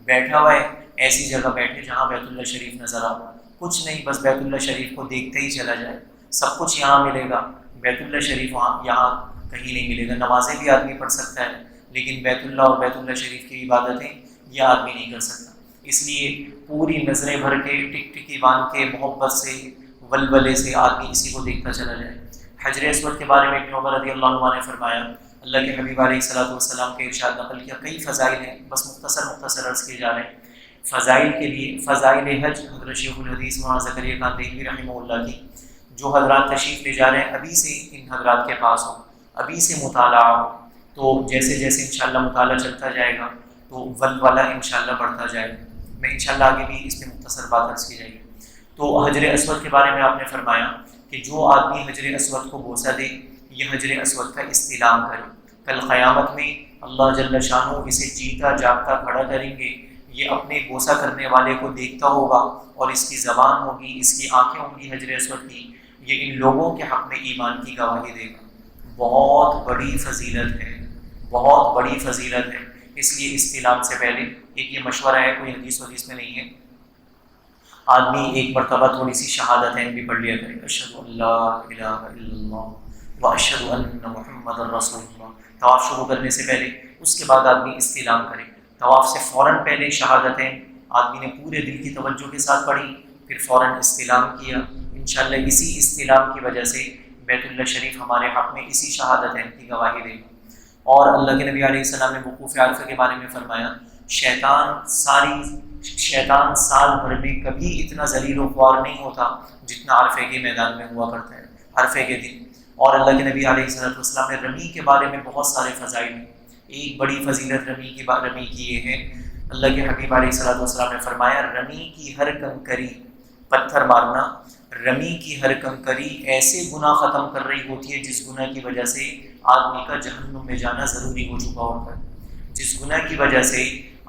بیٹھا ہوا ہے، ایسی جگہ بیٹھے جہاں بیت اللہ شریف نظر آ، کچھ نہیں، بس بیت اللہ شریف کو دیکھتے ہی چلا جائے، سب کچھ یہاں ملے گا، بیت اللہ شریف وہاں یہاں کہیں نہیں ملے گا۔ نمازیں بھی آدمی پڑھ سکتا ہے، لیکن بیت اللہ اور بیت اللہ شریف کی عبادتیں یہ آدمی نہیں کر سکتا۔ اس لیے پوری نظریں بھر کے، ٹک ٹکی باندھ کے، محبت سے، ولولے سے آدمی اسی کو دیکھتا چلا جائے۔ حجر اسود کے بارے میں ابن عمر رضی اللہ عنہ نے فرمایا، اللہ کے حبیب علیہ الصلوۃ والسلام کے ارشاد نقل کیا، کئی فضائل ہیں، بس مختصر عرض کیے جا رہے ہیں۔ فضائل کے لیے فضائل حج حضرت شیخ الحدیث مولانا زکریا کاندہلوی رحمہ اللہ کی، جو حضرات تشریف لے جا رہے ہیں ابھی سے ان حضرات کے پاس ہو، ابھی سے مطالعہ ہو، تو جیسے جیسے انشاءاللہ مطالعہ چلتا جائے گا تو ولولہ انشاءاللہ بڑھتا جائے گا۔ میں انشاءاللہ آگے بھی اس میں مختصر بات عرض کی جائے گی۔ تو حجر اسود کے بارے میں آپ نے فرمایا کہ جو آدمی حجر اسود کو بوسہ دے، یہ حجر اسود کا استلام کرے، کل قیامت میں اللہ جل شانہ اسے جیتا جاگتا کھڑا کریں گے، یہ اپنے بوسہ کرنے والے کو دیکھتا ہوگا، اور اس کی زبان ہوگی، اس کی آنکھیں ہوں گی حجر اسود کی، یہ ان لوگوں کے حق میں ایمان کی گواہی دے گا۔ بہت بڑی فضیلت ہے، بہت بڑی فضیلت ہے۔ اس لیے استلام سے پہلے ایک یہ مشورہ ہے، کوئی حدیث میں نہیں ہے، آدمی ایک مرتبہ تھوڑی سی شہادتیں بھی پڑھ لیا کرے، اشہد ان لا الہ الا اللہ واشہد ان محمد رسول اللہ، طواف شروع کرنے سے پہلے، اس کے بعد آدمی استلام کرے۔ طواف سے فوراً پہلے شہادتیں آدمی نے پورے دل کی توجہ کے ساتھ پڑھی، پھر فوراً استلام کیا، انشاءاللہ اسی استلام کی وجہ سے بیت اللہ شریف ہمارے حق میں اسی شہادتیں کی گواہی دے گا۔ اور اللہ کے نبی علیہ السلام نے وقوف عرفہ کے بارے میں فرمایا، شیطان سال بھر میں کبھی اتنا ذلیل و خوار نہیں ہوتا جتنا عرفے کے میدان میں ہوا کرتا ہے، عرفے کے دن۔ اور اللہ کے نبی علیہ السلام نے رمی کے بارے میں بہت سارے فضائل ہیں، ایک بڑی فضیلت رمی کی یہ ہے، اللہ کے حبیب علیہ السلام نے فرمایا، رمی کی ہر کنکری، پتھر مارنا، رمی کی ہر کنکری ایسے گناہ ختم کر رہی ہوتی ہے جس گناہ کی وجہ سے آدمی کا جہنم میں جانا ضروری ہو چکا ہوتا ہے، جس گناہ کی وجہ سے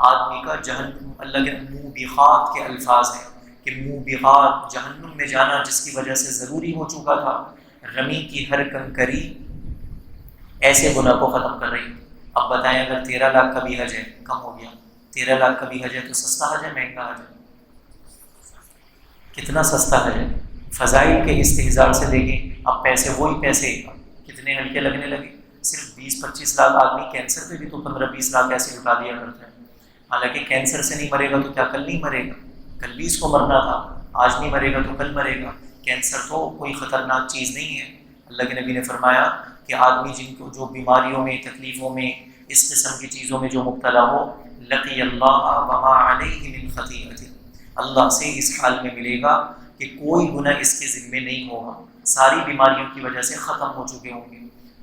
آدمی کا جہنم، اللہ کے موبقات کے الفاظ ہیں کہ موبقات، جہنم میں جانا جس کی وجہ سے ضروری ہو چکا تھا، رمی کی ہر کنکری ایسے گناہ کو ختم کر رہی۔ اب بتائیں اگر 13 لاکھ کا بھی حج ہے، کم ہو گیا، 13 لاکھ کا بھی حج ہے تو سستا حج ہے مہنگا حج ہے؟ کتنا سستا حج ہے۔ فضائل کے استحضار سے دیکھیں، اب پیسے وہی پیسے کتنے ہلکے لگنے لگے، صرف 20-25 لاکھ آدمی کینسر پہ بھی تو 15-20 لاکھ ایسے لٹا دیا کرتا ہے، حالانکہ کینسر سے نہیں مرے گا تو کیا کل نہیں مرے گا؟ کل بھی اس کو مرنا تھا، آج نہیں مرے گا تو کل مرے گا۔ کینسر تو کوئی خطرناک چیز نہیں ہے۔ اللہ کے نبی نے فرمایا کہ آدمی جن کو جو بیماریوں میں، تکلیفوں میں، اس قسم کی چیزوں میں جو مبتلا ہو، لقی اللہ وما علیہ من خطیئۃ، اللہ سے اس حال میں ملے گا کہ کوئی گناہ اس کے ذمے نہیں ہوگا، ساری بیماریوں کی وجہ سے ختم ہو چکے ہوں گے۔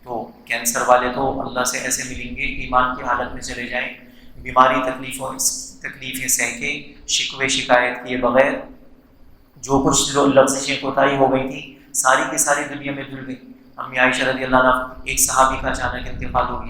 تو کینسر والے تو اللہ سے ایسے ملیں گے، ایمان کی حالت میں چلے جائیں، بیماری تکلیفیں سہ کے، شکوے شکایت کیے بغیر، جو کچھ لفظیں کوتاہی ہو گئی تھی ساری کی ساری دنیا میں دھل گئی۔ امی عائشہ رضی اللہ عنہ، ایک صحابی کا اچانک انتقال ہو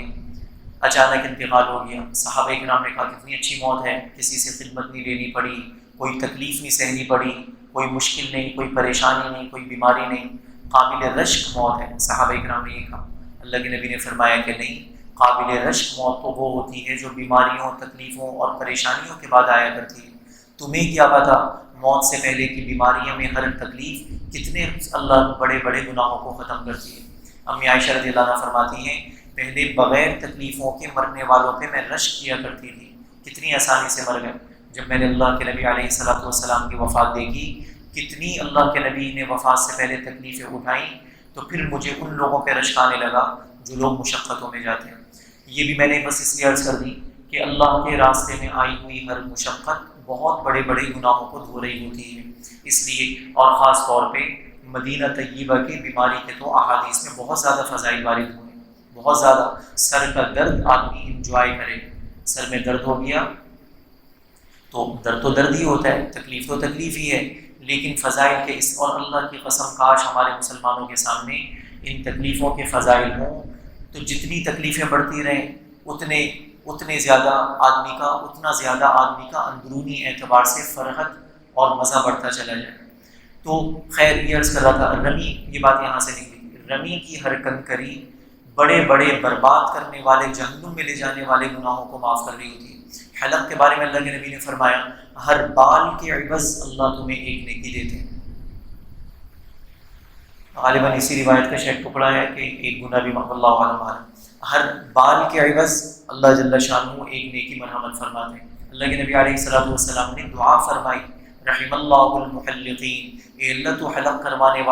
گیا، صحابہ کرام نے کہا کتنی اچھی موت ہے، کسی سے خدمت نہیں لینی پڑی، کوئی تکلیف نہیں سہنی پڑی، کوئی مشکل نہیں، کوئی پریشانی نہیں، کوئی بیماری نہیں۔ قابل رشک موت ہے۔ صحابہ کرام نے یہ کہا، اللہ کے نبی نے فرمایا کہ نہیں، قابل رشک موت تو وہ ہوتی ہے جو بیماریوں، تکلیفوں اور پریشانیوں کے بعد آیا کرتی ہے۔ تمہیں کیا پتا موت سے پہلے کی بیماریوں میں ہر تکلیف کتنے اللہ بڑے بڑے گناہوں کو ختم کرتی ہے۔ امی عائشہ رضی اللہ عنہ فرماتی ہیں پہلے بغیر تکلیفوں کے مرنے والوں پہ میں رشک کیا کرتی تھی، کتنی آسانی سے مر گئے۔ جب میں نے اللہ کے نبی علیہ الصلوۃ والسلام کی وفات دیکھی، کتنی اللہ کے نبی نے وفات سے پہلے تکلیفیں اٹھائیں، تو پھر مجھے ان لوگوں پہ رشک آنے لگا جو لوگ مشقتوں میں جاتے ہیں۔ یہ بھی میں نے بس اس لیے عرض کر دی کہ اللہ کے راستے میں آئی ہوئی ہر مشقت بہت بڑے بڑے گناہوں کو دھو رہی ہوتی ہے، اس لیے اور خاص طور پہ مدینہ طیبہ کی بیماری کے تو احادیث میں بہت زیادہ فضائل وارد ہوئے ہیں، بہت زیادہ۔ سر کا درد آدمی انجوائے کرے، سر میں درد ہو گیا تو درد ہی ہوتا ہے، تکلیف تو تکلیف ہی ہے، لیکن فضائل کے اس، اور اللہ کی قسم کاش ہمارے مسلمانوں کے سامنے ان تکلیفوں کے فضائل ہوں، تو جتنی تکلیفیں بڑھتی رہیں اتنا زیادہ آدمی کا اندرونی اعتبار سے فرحت اور مزہ بڑھتا چلا جائے۔ تو خیر یہ عرض کر رہا تھا، رمی، یہ بات یہاں سے نکلی تھی، رمی کی ہر کنکری بڑے بڑے برباد کرنے والے، جہنم میں لے جانے والے گناہوں کو معاف کر رہی ہوتی ہے۔ حلق کے بارے میں اللہ کے نبی نے فرمایا ہر بال کے عوض اللہ تمہیں ایک نیکی دیتے ہیں۔ غالباً اسی روایت کا شیخ ٹکڑا ہے کہ ایک گناہ بھی اللہ عالم، ہر بال کے عوض اللہ جل شانہ ایک نیکی مرحمت فرماتے ہیں۔ اللہ کے نبی علیہ الصلوۃ والسلام نے دعا فرمائی رحم اللہ المحلقین، اے اللہ تو حلق کروانے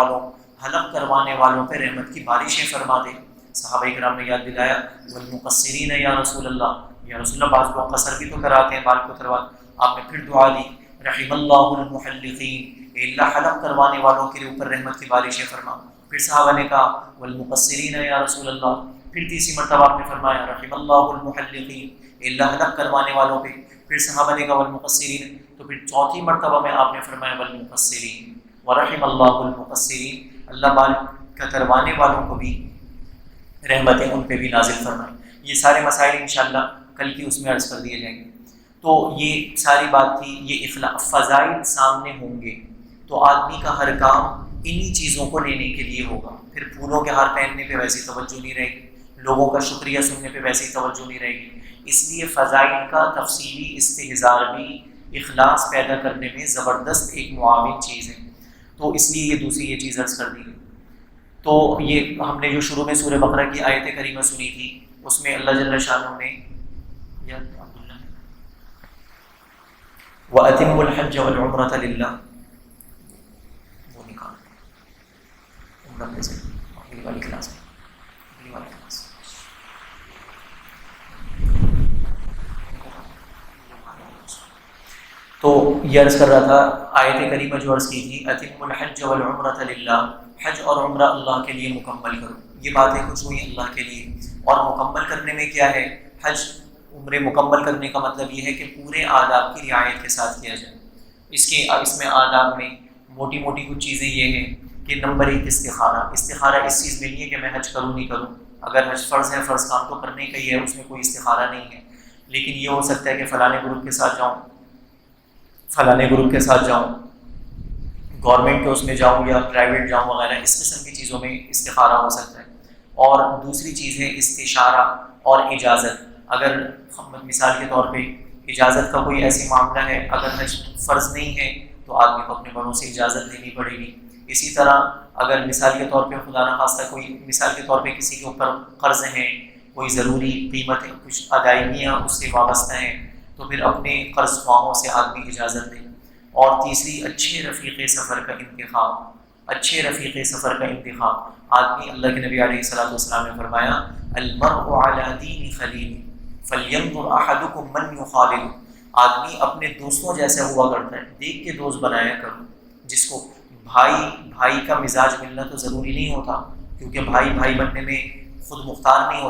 والوں پہ رحمت کی بارشیں فرما دے۔ صحابہ کرام نے یاد دلایا والمقصرین یا رسول اللہ، یا رسول اللہ بعض لوگ قصر بھی تو کراتے ہیں، بال کو کروا، آپ نے پھر دعا دی رحم اللہ المحلقین، اے اللہ حلق کروانے والوں کے اوپر رحمت کی بارشیں فرما۔ پھر صحابہ نے کہا والمقصرین یا رسول اللہ، پھر تیسری مرتبہ آپ نے فرمایا رحم اللہ المحلقین، اے اللہ حلق کروانے والوں پہ۔ پھر صحابہ نے کہا والمقصرین، تو پھر چوتھی مرتبہ میں آپ نے فرمایا والمقصرین ورحم اللہ المقصرین، اللہ بال کتروانے والوں کو بھی رحمتیں ان پہ بھی نازل فرمائیں۔ یہ سارے مسائل انشاءاللہ کل کی اس میں عرض کر دیے جائیں گے۔ تو یہ ساری بات تھی، یہ فضائل سامنے ہوں گے تو آدمی کا ہر کام انہی چیزوں کو لینے کے لیے ہوگا۔ پھر پھولوں کے ہار پہننے پہ ویسی توجہ نہیں رہے گی، لوگوں کا شکریہ سننے پہ ویسی توجہ نہیں رہے گی۔ اس لیے فضائل کا تفصیلی استحضار بھی اخلاص پیدا کرنے میں زبردست ایک معاون چیز ہے، تو اس لیے یہ دوسری یہ چیز عرض کر دی گئی۔ تو یہ ہم نے جو شروع میں سورہ بقرہ کی آیت کریمہ سنی تھی، اس میں اللہ جل شانہ نے وَأَتِمُّ الْحَجَّ وَالْعُمْرَةَ لِلَّهِ، وہ نکال عمرہ میں سے اگلی والی کلاس میں، تو یہ عرض کر رہا تھا آیت کریمہ جو عرض کی تھی اَتِمُّ الْحَجَّ وَالْعُمْرَةَ لِلَّهِ، حج اور عمرہ اللہ کے لیے مکمل کرو۔ یہ باتیں کچھ ہوئی اللہ کے لیے، اور مکمل کرنے میں کیا ہے، حج عمرے مکمل کرنے کا مطلب یہ ہے کہ پورے آداب کی رعایت کے ساتھ کیا جائے۔ اس میں آداب میں موٹی موٹی کچھ چیزیں یہ ہیں کہ نمبر 1 استخارہ اس چیز میں نہیں ہے کہ میں حج کروں نہیں کروں، اگر حج فرض ہے، فرض کام تو کرنے کا ہی ہے، اس میں کوئی استخارہ نہیں ہے، لیکن یہ ہو سکتا ہے کہ فلانے گروپ کے ساتھ جاؤں، گورنمنٹ کے اس میں جاؤں یا پرائیویٹ جاؤں وغیرہ، اس قسم کی چیزوں میں استخارہ ہو سکتا ہے۔ اور دوسری چیز ہے استشارہ اور اجازت۔ اگر مثال کے طور پہ اجازت کا کوئی ایسی معاملہ ہے، اگر حج فرض نہیں ہے تو آدمی کو اپنے بڑوں سے اجازت لینی پڑے گی۔ اسی طرح اگر مثال کے طور پہ خدا نخواستہ کوئی مثال کے طور پہ کسی کے اوپر قرض ہیں، کوئی ضروری قیمتیں، کچھ ادائیگیاں اس سے وابستہ ہیں، تو پھر اپنے قرض خواہوں سے آدمی اجازت لے۔ اور تیسری اچھے رفیق سفر کا انتخاب۔ آدمی، اللہ کے نبی علیہ الصلوۃ والسلام نے فرمایا المرء علی دین خلیل فلینظر احدکم من یخالل، آدمی اپنے دوستوں جیسا ہوا کرتا ہے، دیکھ کے دوست بنایا کرو۔ جس کو بھائی کا مزاج ملنا تو ضروری نہیں ہوتا، کیونکہ بھائی بننے میں خود مختار نہیں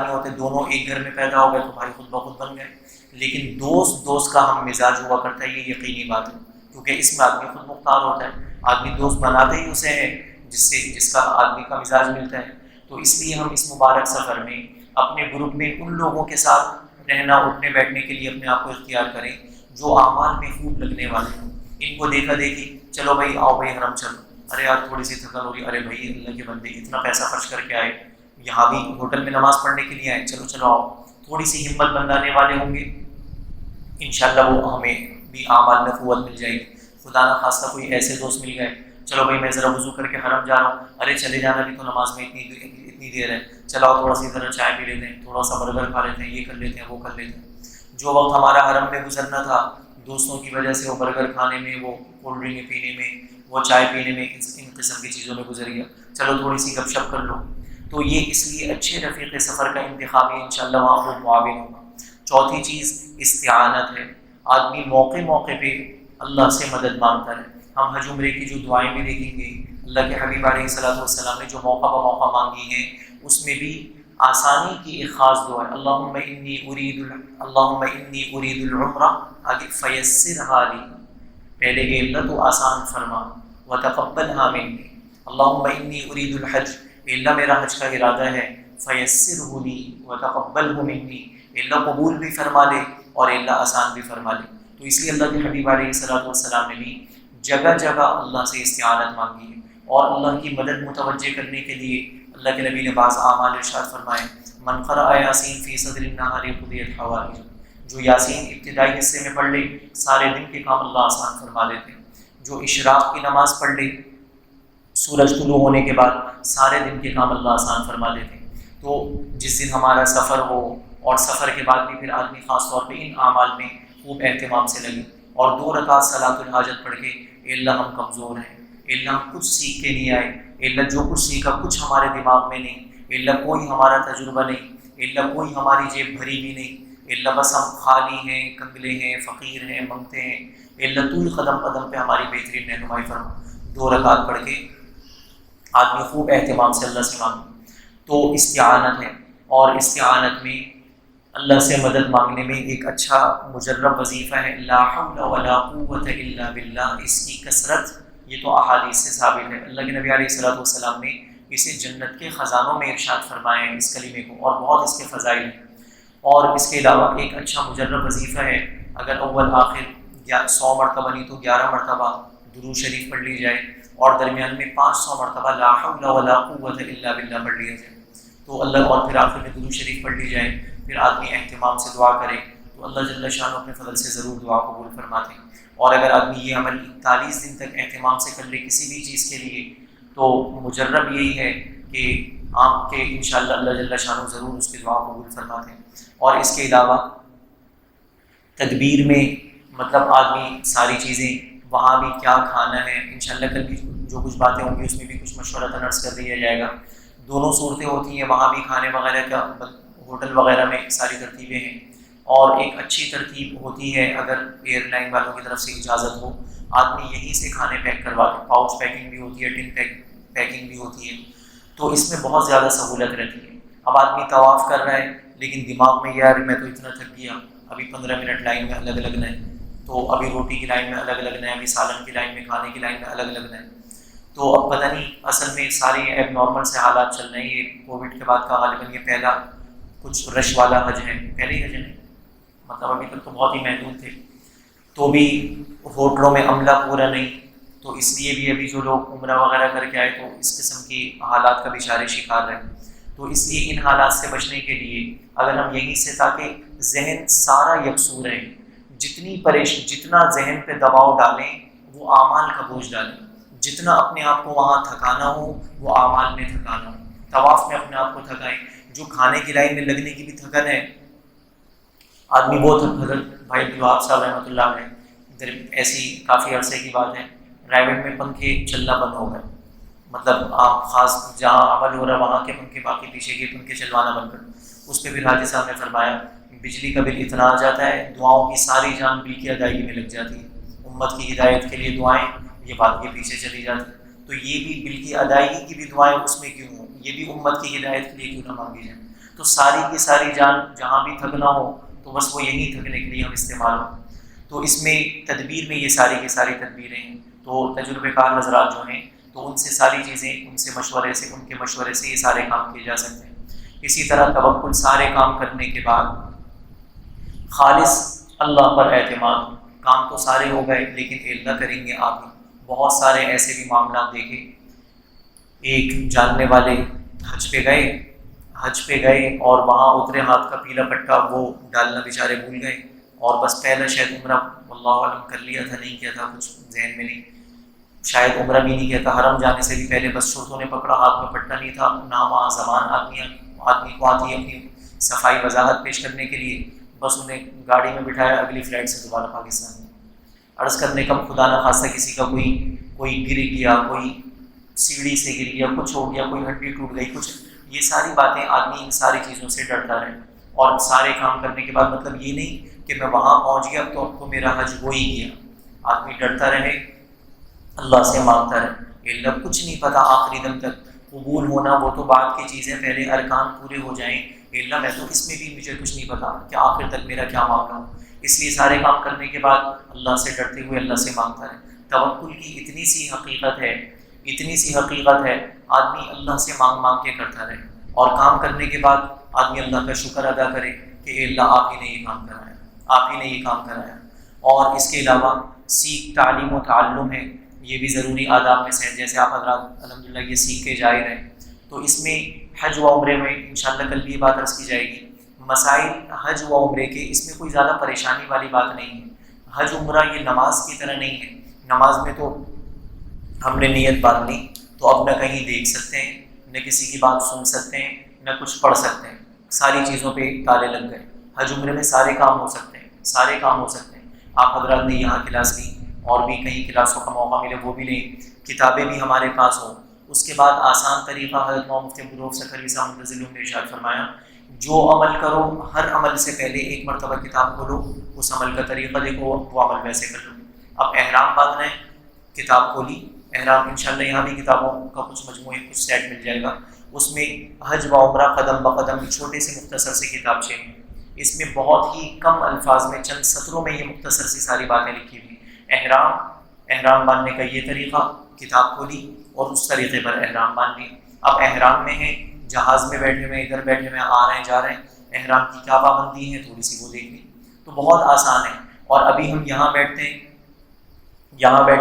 ہوتے، دونوں ایک گھر میں پیدا ہو گئے تو بھائی خود بخود بن گئے، لیکن دوست کا ہم مزاج ہوا کرتا ہے، یہ یقینی بات ہے، کیونکہ اس میں آدمی خود مختار ہوتا ہے۔ آدمی دوست بناتے ہی اسے ہے جس کا آدمی کا مزاج ملتا ہے۔ تو اس لیے ہم اس مبارک سفر میں اپنے گروپ میں ان لوگوں کے ساتھ رہنا، اٹھنے بیٹھنے کے لیے اپنے آپ کو اختیار کریں جو اعمال میں خوب لگنے والے ہیں۔ ان کو دیکھا دیکھی چلو بھائی آؤ بھائی حرم چلو، ارے یار تھوڑی سی تھکن ہو رہی، ارے بھائی اللہ کے بندے اتنا پیسہ خرچ کر کے آئے، یہاں بھی ہوٹل میں نماز پڑھنے کے لیے آئے، چلو چلو آؤ، تھوڑی سی ہمت بندانے والے ہوں گے انشاءاللہ وہ ہمیں بھی اعمال میں قوت مل جائے گی۔ خدا نہ خواستہ کوئی ایسے دوست مل گئے، چلو بھائی میں ذرا وضو کر کے حرم جا رہا ہوں، ارے چلے جانا بھی تو نماز میں اتنی دیر ہے، چلاؤ تھوڑا سی ذرا چائے پی لیتے ہیں، تھوڑا سا برگر کھا لیتے ہیں، یہ کر لیتے ہیں وہ کر لیتے ہیں۔ جو وقت ہمارا حرم میں گزرنا تھا دوستوں کی وجہ سے وہ برگر کھانے میں، وہ کولڈ ڈرنک پینے میں، وہ چائے پینے میں، ان قسم کی چیزوں میں گزر گیا، چلو تھوڑی سی گپ شپ کر لو۔ تو یہ اس لیے اچھے رفیق سفر کا انتخاب ہے، انشاءاللہ وہاں وہ معاون ہوگا۔ چوتھی چیز استعانت ہے، آدمی موقع موقع پہ اللہ سے مدد مانگتا ہے۔ ہم حج عمرے کی جو دعائیں بھی دیکھیں گے، اللہ کے حبیب علیہ الصلوۃ والسلام نے جو موقع بہ موقع مانگی ہیں، اس میں بھی آسانی کی ایک خاص دعا ہے، اللہم انی ارید العمرہ، آگے فیسرھا لی، پہلے اے اللہ تو آسان فرما، وتقبلھا منی، اللہم انی ارید الحج، اے اللہ میرا حج کا ارادہ ہے، فیسرہ لی وتقبلہ منی، اے اللہ قبول بھی فرما لے اور اے اللہ آسان بھی فرما لے۔ تو اس لیے اللہ کے حبیب علیہ الصلوۃ والسلام نے بھی جگہ جگہ اللہ سے استعانت مانگی ہے، اور اللہ کی مدد متوجہ کرنے کے لیے اللہ کے نبی نے بعض اعمال ارشاد فرمائے، من قرأ یاسین فی صدر النہار قضیت حوائج، جو یاسین ابتدائی حصے میں پڑھ لے سارے دن کے کام اللہ آسان فرما دیتے ہیں۔ جو اشراق کی نماز پڑھ لے سورج طلوع ہونے کے بعد سارے دن کے کام اللہ آسان فرما دیتے ہیں۔ تو جس دن ہمارا سفر ہو اور سفر کے بعد بھی پھر آدمی خاص طور پہ ان اعمال میں خوب اہتمام سے لگے، اور 2 رکعت صلاۃ الحاجت پڑھ کے، اے اللہ ہم کمزور ہیں، اے اللہ ہم کچھ سیکھ کے نہیں آئے، اے اللہ جو کچھ سیکھا کچھ ہمارے دماغ میں نہیں، اے اللہ کوئی ہمارا تجربہ نہیں، اے اللہ کوئی ہماری جیب بھری بھی نہیں، اے اللہ بس ہم خالی ہیں، کنگلے ہیں، فقیر ہیں، منگتے ہیں، اے اللہ تو ہی قدم قدم پہ ہماری بہترین رہنمائی فرما۔ 2 رکعت پڑھ کے آدمی خوب اہتمام سے اللہ سے مانگے تو استعانت ہے۔ اور استعانت میں اللہ سے مدد مانگنے میں ایک اچھا مجرب وظیفہ ہے، لا حول ولا قوت الا باللہ، اس کی کثرت یہ تو احادیث سے ثابت ہے۔ اللہ کے نبی علیہ الصلوۃ والسلام نے اسے جنت کے خزانوں میں ارشاد فرمایا ہے اس کلمے کو، اور بہت اس کے فضائل ہیں۔ اور اس کے علاوہ ایک اچھا مجرب وظیفہ ہے، اگر اول آخر 100 مرتبہ نہیں تو 11 مرتبہ درود شریف پڑھ لی جائے، اور درمیان میں 500 مرتبہ لا حول ولا قوت الا باللہ پڑھ لیا جائے تو اللہ، اور پھر آخر میں درود شریف پڑھ لی جائے، پھر آدمی اہتمام سے دعا کرے تو اللہ جل شانہ اپنے فضل سے ضرور دعا قبول فرماتے ہیں۔ اور اگر آدمی یہ عمل 41 دن تک اہتمام سے کر لے کسی بھی چیز کے لیے، تو مجرب یہی ہے کہ آپ کے انشاءاللہ اللہ جل شانہ ضرور اس کی دعا قبول فرماتے ہیں۔ اور اس کے علاوہ تدبیر میں مطلب آدمی ساری چیزیں، وہاں بھی کیا کھانا ہے، انشاءاللہ کل بھی جو کچھ باتیں ہوں گی اس میں بھی کچھ مشورہ عرض کر دیا جائے گا۔ دونوں صورتیں ہوتی ہیں، وہاں بھی کھانے وغیرہ کا ہوٹل وغیرہ میں ساری ترتیبیں ہیں، اور ایک اچھی ترتیب ہوتی ہے اگر ایئر لائن والوں کی طرف سے اجازت ہو، آدمی یہیں سے کھانے پیک کروا کے، پاؤچ پیکنگ بھی ہوتی ہے، ٹن پیکنگ بھی ہوتی ہے، تو اس میں بہت زیادہ سہولت رہتی ہے۔ اب آدمی طواف کر رہا ہے لیکن دماغ میں یار میں تو اتنا تھک گیا، ابھی 15 منٹ لائن میں الگ لگنا ہے، تو ابھی روٹی کی لائن میں الگ لگنا ہے، ابھی سالن کی لائن میں، کھانے کی لائن میں الگ لگنا ہے، تو اب پتہ نہیں اصل میں سارے ایب نارمل سے حالات چل رہے ہیں۔ یہ کووڈ کے بعد کا غالباً یہ پہلا کچھ رش والا حج ہے، پہلے حج ہے، مطلب ابھی تک تو بہت ہی محدود تھے، تو بھی ہوٹلوں میں عملہ پورا نہیں، تو اس لیے بھی ابھی جو لوگ عمرہ وغیرہ کر کے آئے تو اس قسم کی حالات کا بھی شکار رہے، تو اس لیے ان حالات سے بچنے کے لیے اگر ہم یہیں سے، تاکہ ذہن سارا یکسو رہے، جتنا ذہن پہ دباؤ ڈالیں وہ اعمال کا بوجھ ڈالیں، جتنا اپنے آپ کو وہاں تھکانا ہو وہ اعمال میں تھکانا ہو، طواف میں اپنے آپ کو تھکائیں، جو کھانے کی لائن میں لگنے کی بھی تھکن ہے آدمی وہ حضرت بھائی عبدالوہاب صاحب رحمۃ اللہ علیہ، ادھر ایسی کافی عرصے کی بات ہے، پرائیویٹ میں پنکھے چلنا بند ہو گئے، مطلب آپ خاص جہاں عمل ہو رہا ہے وہاں کے پنکھے، باقی پیچھے کے پنکھے چلوانا بند کر، اس پہ پھر حاجی صاحب نے فرمایا بجلی کا بل اتنا آ جاتا ہے، دعاؤں کی ساری جان بل کی ادائیگی میں لگ جاتی ہے، امت کی ہدایت کے لیے دعائیں یہ بات کے پیچھے چلی جاتی، تو یہ بھی بل کی ادائیگی کی بھی دعائیں اس میں کیوں ہوں، یہ بھی امت کی ہدایت کے لیے کیوں نہ مانگی جائیں، تو ساری کی ساری جان جہاں بھی تھکنا ہو تو بس وہ یہیں تھکنے کے لیے ہم استعمال ہوں، تو اس میں تدبیر میں یہ ساری کی ساری تدبیریں ہیں، تو تجربے کار حضرات جو ہیں تو ان سے ساری چیزیں، ان کے مشورے سے یہ سارے کام کیے جا سکتے ہیں۔ اسی طرح توکل، سارے کام کرنے کے بعد خالص اللہ پر اعتماد، کام تو سارے ہو گئے لیکن اللہ کریں گے آپ ہی، بہت سارے ایسے بھی معاملات دیکھے. ایک جاننے والے حج پہ گئے اور وہاں اترے، ہاتھ کا پیلا پٹا وہ ڈالنا بیچارے بھول گئے، اور بس پہلا شاید عمرہ واللہ عالم کر لیا تھا، نہیں کیا تھا، کچھ ذہن میں نہیں، شاید عمرہ بھی نہیں کیا تھا، حرم جانے سے بھی پہلے بس شرطوں نے پکڑا، ہاتھ میں پٹا نہیں تھا، نہ وہاں زبان آدمی کو آتی ہے اپنی صفائی وضاحت پیش کرنے کے لیے، بس انہیں گاڑی میں بٹھایا، اگلی فلائٹ سے دوبارہ پاکستان میں. عرض کرنے کم خدا نہ خواستہ کسی کا کوئی گر گیا، کوئی سیڑھی سے گر گیا، کچھ ہو گیا، کوئی ہڈی ٹوٹ گئی، کچھ، یہ ساری باتیں، آدمی ان ساری چیزوں سے ڈرتا رہے. اور سارے کام کرنے کے بعد مطلب یہ نہیں کہ میں وہاں پہنچ گیا تو اب تو میرا حج ہو ہی گیا. آدمی ڈرتا رہے، اللہ سے مانگتا رہے. اللہ کچھ نہیں پتا آخری دم تک قبول ہونا وہ تو بعد کی چیزیں، پہلے ارکان پورے ہو جائیں. اللہ میں تو اس میں بھی مجھے کچھ نہیں پتا کہ آخر تک میرا کیا معاملہ ہو. اس لیے سارے کام کرنے کے بعد اللہ سے ڈرتے ہوئے اللہ سے مانگتا رہے. توکل کی اتنی سی حقیقت ہے، آدمی اللہ سے مانگ کے کرتا رہے، اور کام کرنے کے بعد آدمی اللہ کا شکر ادا کرے کہ اے اللہ آپ ہی نے یہ کام کرایا. اور اس کے علاوہ سیکھ، تعلیم و تعلم ہے، یہ بھی ضروری آداب میں سے ہے. جیسے آپ حضرات الحمدللہ یہ سیکھ کے جائے رہے، تو اس میں حج و عمرے میں انشاءاللہ کل بھی یہ بات عرض کی جائے گی. مسائل حج و عمرے کے، اس میں کوئی زیادہ پریشانی والی بات نہیں ہے. حج عمرہ یہ نماز کی طرح نہیں ہے. نماز میں تو ہم نے نیت باندھ لی تو اب نہ کہیں دیکھ سکتے ہیں، نہ کسی کی بات سن سکتے ہیں، نہ کچھ پڑھ سکتے ہیں، ساری چیزوں پہ تالے لگ گئے. حج عمرے میں سارے کام ہو سکتے ہیں. آپ حضرات نے یہاں کلاس لی اور بھی کہیں کلاسوں کا موقع ملے وہ بھی لیں، کتابیں بھی ہمارے پاس ہوں. اس کے بعد آسان طریقہ حضرت مولانا مفتی عبدالرؤف سکھروی صاحب رضی اللہ عنہ نے ارشاد فرمایا، جو عمل کرو ہر عمل سے پہلے ایک مرتبہ کتاب کھولو، اس عمل کا طریقہ دیکھو، وہ عمل ویسے کر لو. اب احرام باندھنا ہے، کتاب کھولی، احرام انشاءاللہ یہاں بھی کتابوں کا کچھ مجموعے، کچھ سیٹ مل جائے گا، اس میں حج و عمرہ قدم بقدم چھوٹے سے مختصر سے کتابچے ہیں. اس میں بہت ہی کم الفاظ میں، چند سطروں میں یہ مختصر سی ساری باتیں لکھی ہوئی. احرام باندھنے کا یہ طریقہ، کتاب کھولی اور اس طریقے پر احرام باندھ لی. اب احرام میں ہیں، جہاز میں بیٹھے ہوئے، ادھر بیٹھے ہوئے، آ رہے ہیں جا رہے ہیں، احرام کی کیا پابندی ہے تھوڑی سی وہ دیکھ لی، تو بہت آسان ہے. اور ابھی ہم یہاں بیٹھے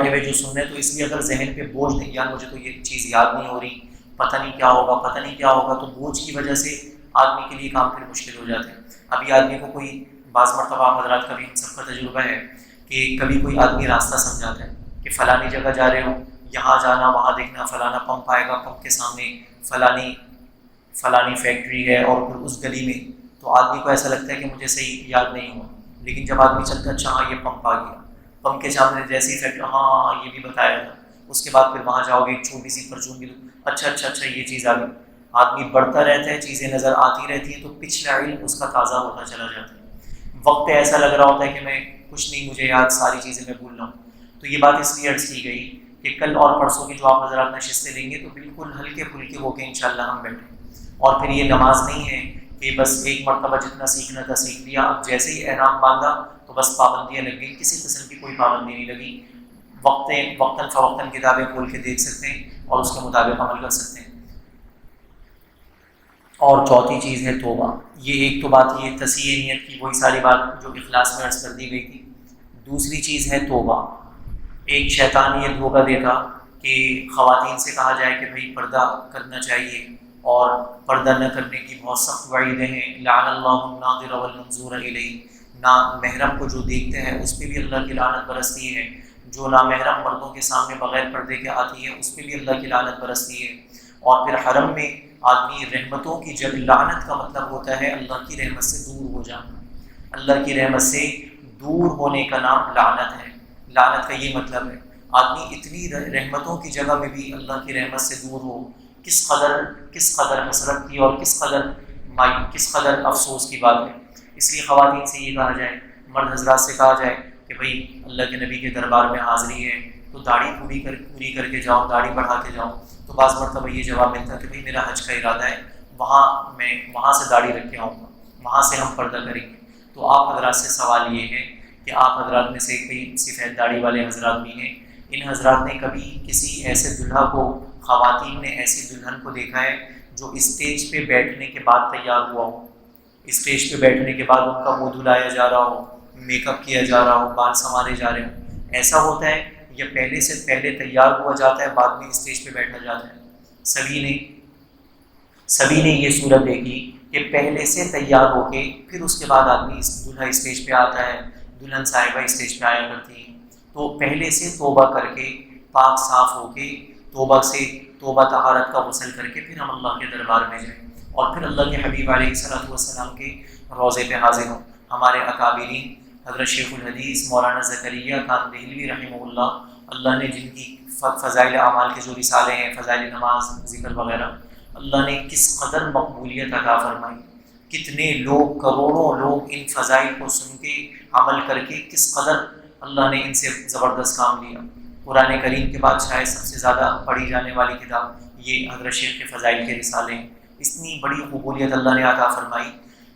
ہوئے جو سن رہے ہیں، تو اس لیے اگر ذہن پہ بوجھ نہیں، یار مجھے تو یہ چیز یاد نہیں ہو رہی، پتہ نہیں کیا ہوگا، تو بوجھ کی وجہ سے آدمی کے لیے کام پھر مشکل ہو جاتے ہیں. ابھی آدمی کو کوئی بعض مرتبہ حضرات کا بھی ہم سب کا تجربہ ہے کہ کبھی کوئی آدمی راستہ سمجھاتا ہے کہ فلانی جگہ جا رہے ہو، یہاں جانا، وہاں دیکھنا، فلانا پمپ آئے گا، پمپ کے سامنے فلانی فیکٹری ہے، اور پھر اس گلی میں، تو آدمی کو ایسا لگتا ہے کہ مجھے صحیح یاد نہیں ہوا. لیکن جب آدمی چلتا ہے، اچھا ہاں یہ پمپ آ گیا، پمپ کے سامنے جیسے ہی فیکٹری، ہاں یہ بھی بتایا تھا، اس کے بعد پھر وہاں جاؤ گے، ایک چھوٹی سی پرچون کی، اچھا یہ چیز آ گئی. آدمی بڑھتا رہتا ہے، چیزیں نظر آتی رہتی ہیں، تو پچھلا علم اس کا تازہ ہوتا چلا جاتا ہے. وقت ایسا لگ رہا ہوتا ہے کہ میں کچھ نہیں، مجھے یاد، ساری چیزیں میں بھول رہا ہوں. تو یہ بات اس لیے عرض کی گئی کہ کل اور پرسوں کی جو آپ حضرات نشستیں لیں گے تو بالکل ہلکے پھلکے ہو کے انشاءاللہ ہم بیٹھیں. اور پھر یہ نماز نہیں ہے کہ بس ایک مرتبہ جتنا سیکھنا تھا سیکھ لیا، اب جیسے ہی احرام باندھا تو بس پابندیاں لگ گئی. کسی قسم کی کوئی پابندی نہیں لگی. وقتاً فوقتاً کتابیں کھول کے دیکھ سکتے ہیں اور اس کے مطابق عمل کر سکتے ہیں. اور چوتھی چیز ہے توبہ. یہ ایک تو بات یہ تصحیح نیت کی، وہی ساری بات جو اخلاص میں عرض کر دی گئی تھی. دوسری چیز ہے توبہ. ایک شیطان یہ دھوکہ دیتا کہ خواتین سے کہا جائے کہ بھئی پردہ کرنا چاہیے، اور پردہ نہ کرنے کی بہت سخت وعیدیں ہیں. لعن اللہ الناظر والمنظور الیہ، نامحرم کو جو دیکھتے ہیں اس پہ بھی اللہ کی لعنت برستی ہے، جو نامحرم مردوں کے سامنے بغیر پردے کے آتی ہے اس پہ بھی اللہ کی لعنت برستی ہے. اور پھر حرم میں آدمی رحمتوں کی جگہ، لعنت کا مطلب ہوتا ہے اللہ کی رحمت سے دور ہو جانا. اللہ کی رحمت سے دور ہونے کا نام لعنت ہے. لعنت کا یہ مطلب ہے آدمی اتنی رحمتوں کی جگہ میں بھی اللہ کی رحمت سے دور ہو. کس قدر حسرت کی اور کس قدر افسوس کی بات ہے. اس لیے خواتین سے یہ کہا جائے، مرد حضرات سے کہا جائے کہ بھئی اللہ کے نبی کے دربار میں حاضری ہے تو داڑھی پوری کر کے جاؤ، داڑھی بڑھا کے جاؤ. تو بعض مرتبہ یہ جواب ملتا ہے کہ بھئی میرا حج کا ارادہ ہے، وہاں سے داڑھی رکھ کے آؤں گا، وہاں سے ہم پردہ کریں گے. تو آپ حضرات سے سوال یہ ہے کہ آپ حضرات میں سے کئی سفید داڑھی والے حضرات بھی ہیں، ان حضرات نے کبھی کسی ایسے دلہا کو، خواتین نے ایسی دلہن کو دیکھا ہے جو اسٹیج پہ بیٹھنے کے بعد تیار ہوا ہو، اسٹیج پہ بیٹھنے کے بعد ان کا منہ دھلایا جا رہا ہو، میک اپ کیا جا رہا ہو، بال سنوارے جا رہے ہوں؟ ایسا ہوتا ہے یا پہلے سے پہلے تیار ہوا جاتا ہے بعد میں اسٹیج پہ بیٹھا جاتا ہے؟ سبھی نے یہ صورت دیکھی کہ پہلے سے تیار ہو کے پھر اس کے بعد آدمی دلہا اسٹیج پہ آتا ہے، دلہن صاحبہ اسٹیج پہ آیا کرتی ہیں۔ تو پہلے سے توبہ کر کے پاک صاف ہو کے توبہ طہارت کا غسل کر کے پھر ہم اللہ کے دربار میں جائیں اور پھر اللہ کے حبیب علیہ الصلوۃ والسلام کے روضے پہ حاضر ہوں۔ ہمارے اکابرین حضرت شیخ الحدیث مولانا زکریا خان دہلوی رحمہ اللہ نے جن کی فضائل اعمال کے جو رسالے ہیں، فضائل نماز، ذکر وغیرہ، اللہ نے کس قدر مقبولیت عطا فرمائی، کتنے لوگ، کروڑوں لوگ ان فضائل کو سن کے عمل کر کے کس قدر اللہ نے ان سے زبردست کام لیا۔ قرآن کریم کے بعد شاید سب سے زیادہ پڑھی جانے والی کتاب یہ حضرت شیخ کے فضائل کے رسالے ہیں۔ اتنی بڑی قبولیت اللہ نے عطا فرمائی،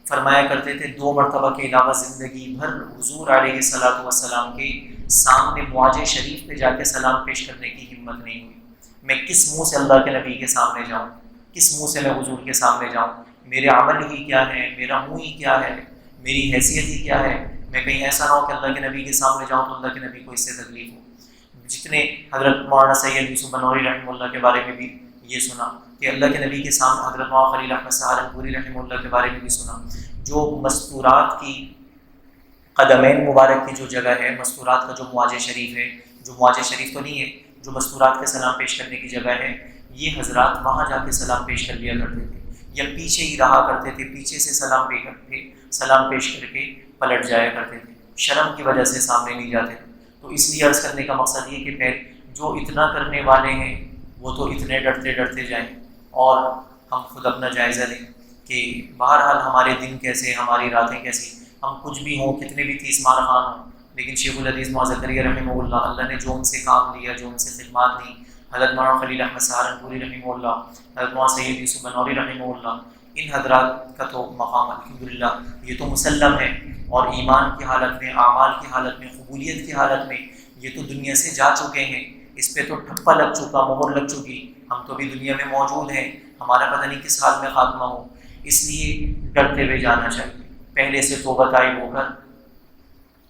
فرمایا کرتے تھے 2 مرتبہ کے علاوہ زندگی بھر حضور علیہ الصلوۃ والسلام کے سامنے معاج شریف پہ جا کے سلام پیش کرنے کی ہمت نہیں ہوئی۔ میں کس منہ سے اللہ کے نبی کے سامنے جاؤں، کس منہ سے میں حضور کے سامنے جاؤں؟ میرے عمل ہی کیا ہے، میرا منہ ہی کیا ہے، میری حیثیت ہی کیا ہے؟ میں کہیں ایسا نہ ہو کہ اللہ کے نبی کے سامنے جاؤں تو اللہ کے نبی کو اس سے تکلیف ہو۔ جتنے حضرت مولانا سید یوسف بنوری رحمہ اللہ کے بارے میں بھی یہ سنا کہ اللہ کے نبی کے سامنے، حضرت مولانا خلیل احمد سہارنپوری رحمہ اللہ کے بارے میں بھی سنا، جو مستورات کی قدمین مبارک کی جو جگہ ہے، مستورات کا جو معاج شریف ہے، جو معاج شریف تو نہیں ہے، جو مستورات کے سلام پیش کرنے کی جگہ ہے، یہ حضرات وہاں جا کے سلام پیش کر لیا کرتے تھے یا پیچھے ہی رہا کرتے تھے، پیچھے سے سلام پیش کر کے پلٹ جایا کرتے تھے، شرم کی وجہ سے سامنے نہیں جاتے تھے۔ تو اس لیے عرض کرنے کا مقصد یہ کہ جو اتنا کرنے والے ہیں وہ تو اتنے ڈرتے جائیں، اور ہم خود اپنا جائزہ لیں کہ بہرحال ہمارے دن کیسے، ہماری راتیں کیسی، ہم کچھ بھی ہوں، کتنے بھی 30 مار خان ہوں، لیکن شیخ الحدیث مولانا زکریا رحمہ اللہ نے جو ان سے کام لیا، جو ان سے خدمات لی، حضرت مولانا خلیل احمد سہارنپوری رحمہ اللہ، حضرت مولانا سید یوسف بنوری رحمہ اللہ، ان حضرات کا تو مقام الحمدللہ یہ تو مسلم ہے، اور ایمان کی حالت میں، اعمال کی حالت میں، قبولیت کی حالت میں یہ تو دنیا سے جا چکے ہیں، اس پہ تو ٹھپا لگ چکا، مہر لگ چکی، ہم تو بھی دنیا میں موجود ہیں، ہمارا پتہ نہیں کس حال میں خاتمہ ہو۔ اس لیے ڈرتے ہوئے جانا چاہیے، پہلے سے توبہ طائب ہو کر